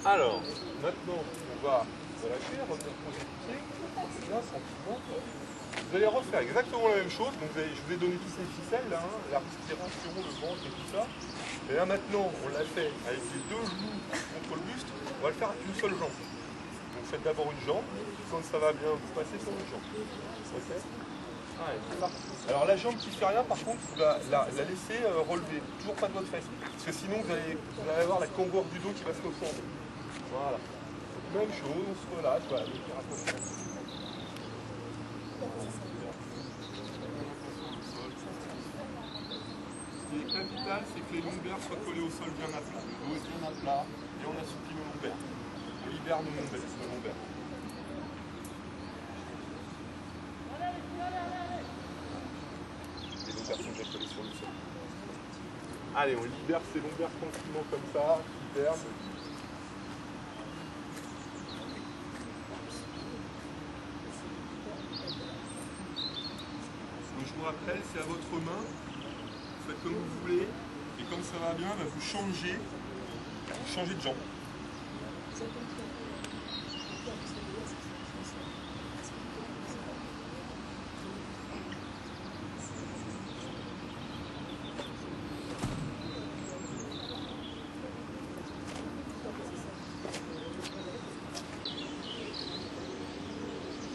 Alors, maintenant, on va relâcher, revenir poser le pied, bien, tranquillement. Vous allez refaire exactement la même chose. Donc, je vous ai donné toutes ces ficelles, là, hein, la respiration, le ventre et tout ça. Et là, maintenant, on l'a fait avec les deux genoux contre le buste. On va le faire avec une seule jambe. Donc, vous faites d'abord une jambe. Quand ça va bien, vous passez sur une jambe. Ok ? Allez, c'est parti. Alors, la jambe qui ne fait rien, par contre, vous la laissez relever. Toujours pas de votre fesse. Parce que sinon, vous allez avoir la cambrure du dos qui va se reformer. Voilà. Même chose, on se relâche, voilà, le pied rapproché. Ce qui est capital, c'est que les lombaires soient collés au sol bien à plat. Le dos est bien à plat et on assouplit nos lombaires. On libère nos lombaires. Les lombaires sont bien collés sur le sol. Allez, on libère ces lombaires tranquillement comme ça. Super. Donc je vous rappelle, c'est à votre main. Vous faites comme vous voulez. Et comme ça va bien, vous changez de jambe.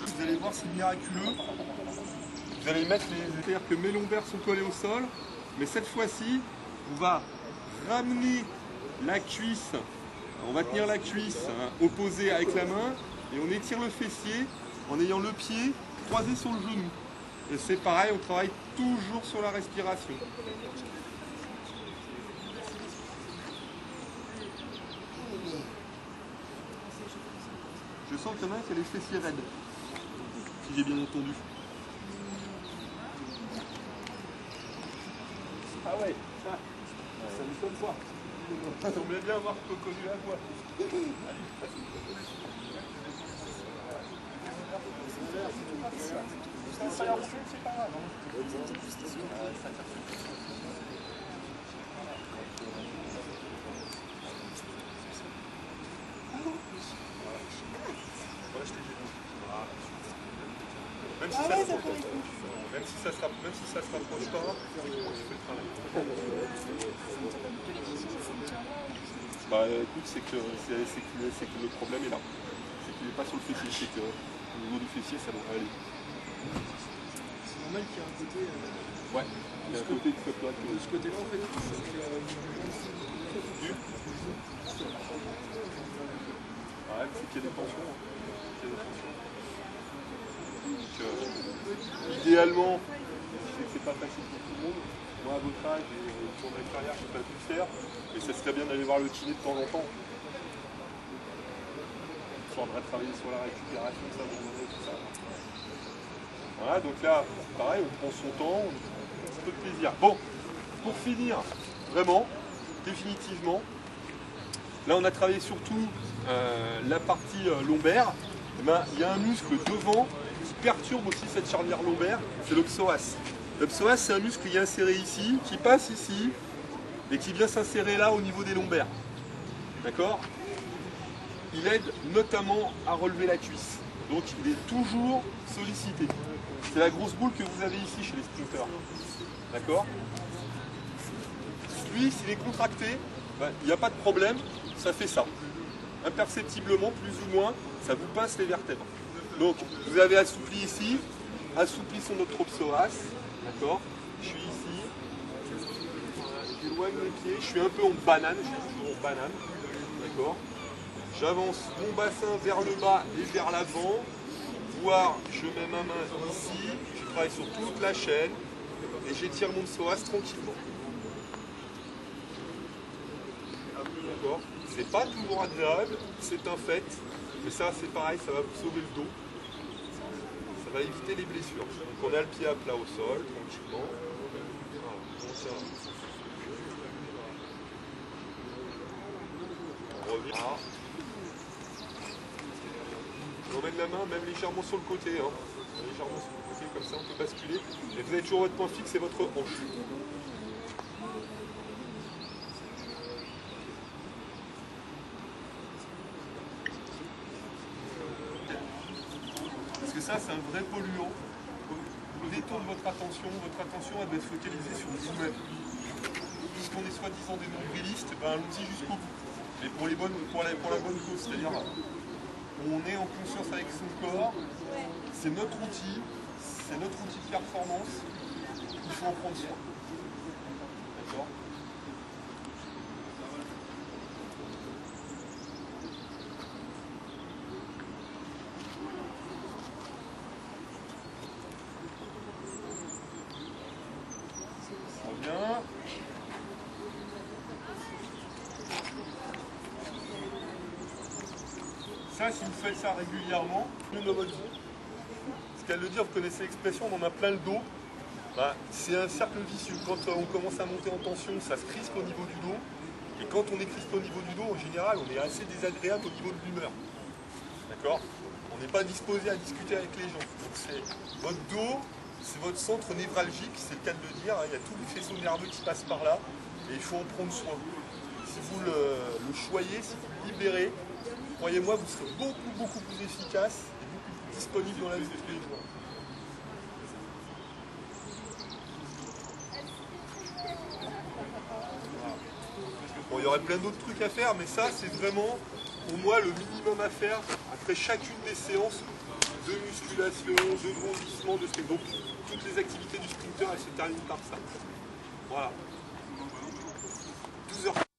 Vous allez voir, c'est miraculeux. Vous allez mettre c'est-à-dire que mes lombaires sont collés au sol, mais cette fois-ci, on va ramener la cuisse, on va tenir la cuisse opposée avec la main et on étire le fessier en ayant le pied croisé sur le genou. Et c'est pareil, on travaille toujours sur la respiration. Je sens qu'il y en a un qui a les fessiers raides, si j'ai bien entendu. Ah ouais, ça ne sonne pas. J'aimerais bien avoir reconnu la voix. C'est pas grave. Même si ça se rapproche pas, je fais le travail. Bah écoute, c'est que le problème est là. C'est qu'il n'est pas sur le fessier, c'est que au niveau du fessier, ça devrait aller. C'est normal qu'il y ait un côté. Ouais, il y a un côté qui se plaque. De ce côté-là, en fait, c'est que. Ouais, c'est qu'il y a des tensions. Donc, idéalement, je sais que c'est pas facile pour tout le monde. Moi, à votre âge et pour ma carrière, je ne peux pas tout faire. Mais ça serait bien d'aller voir le kiné de temps en temps. Il faudrait travailler sur la récupération, ça, tout ça. Voilà, donc là, pareil, on prend son temps, on a un petit peu de plaisir. Bon, pour finir, vraiment, définitivement, là on a travaillé surtout la partie lombaire. Eh ben, il y a un muscle devant qui perturbe aussi cette charnière lombaire, c'est le psoas. Le psoas, c'est un muscle qui est inséré ici, qui passe ici, et qui vient s'insérer là au niveau des lombaires. D'accord? Il aide notamment à relever la cuisse. Donc il est toujours sollicité. C'est la grosse boule que vous avez ici chez les sprinteurs. D'accord? Lui, s'il est contracté, ben, il n'y a pas de problème, ça fait ça. Imperceptiblement, plus ou moins, ça vous pince les vertèbres. Donc vous avez assoupli ici, assoupli son autre psoas. D'accord? Je suis ici. J'éloigne mes pieds, je suis un peu en banane, je suis toujours en banane. D'accord? J'avance mon bassin vers le bas et vers l'avant, voire je mets ma main ici, je travaille sur toute la chaîne et j'étire mon psoas tranquillement. D'accord? C'est pas toujours agréable, c'est un fait, mais ça c'est pareil, ça va vous sauver le dos, ça va éviter les blessures. Donc on a le pied à plat au sol, tranquillement. Voilà, on tient. On revient. On emmène la main même légèrement sur le côté, hein. Légèrement sur le côté, comme ça on peut basculer. Et vous avez toujours votre point fixe et votre hanche. Parce que ça c'est un vrai polluant. Vous détournez votre attention elle doit être focalisée sur vous-même. Puisqu'on est soi-disant des nombrilistes, ben allons-y jusqu'au bout. Mais pour la bonne cause, c'est-à-dire on est en conscience avec son corps, c'est notre outil de performance, il faut en prendre soin. D'accord ? On revient. Ça, si vous faites ça régulièrement, mieux dans votre vie. Ce qu'elle veut dire, vous connaissez l'expression, on en a plein le dos. C'est un cercle vicieux. Quand on commence à monter en tension, ça se crispe au niveau du dos. Et quand on est crispé au niveau du dos, en général, on est assez désagréable au niveau de l'humeur. D'accord? On n'est pas disposé à discuter avec les gens. Donc c'est votre dos, c'est votre centre névralgique, c'est le cas de le dire. Il y a tous les faisceaux nerveux qui passent par là. Et il faut en prendre soin. Si vous le choyez, si vous le libérez, croyez-moi, vous serez beaucoup plus efficace et beaucoup plus disponible dans la vie de tous les jours. Bon, il y aurait plein d'autres trucs à faire, mais ça, c'est vraiment, pour moi, le minimum à faire après chacune des séances de musculation, de grandissement, de sprint. Donc, toutes les activités du sprinter, elles se terminent par ça. Voilà. 12h.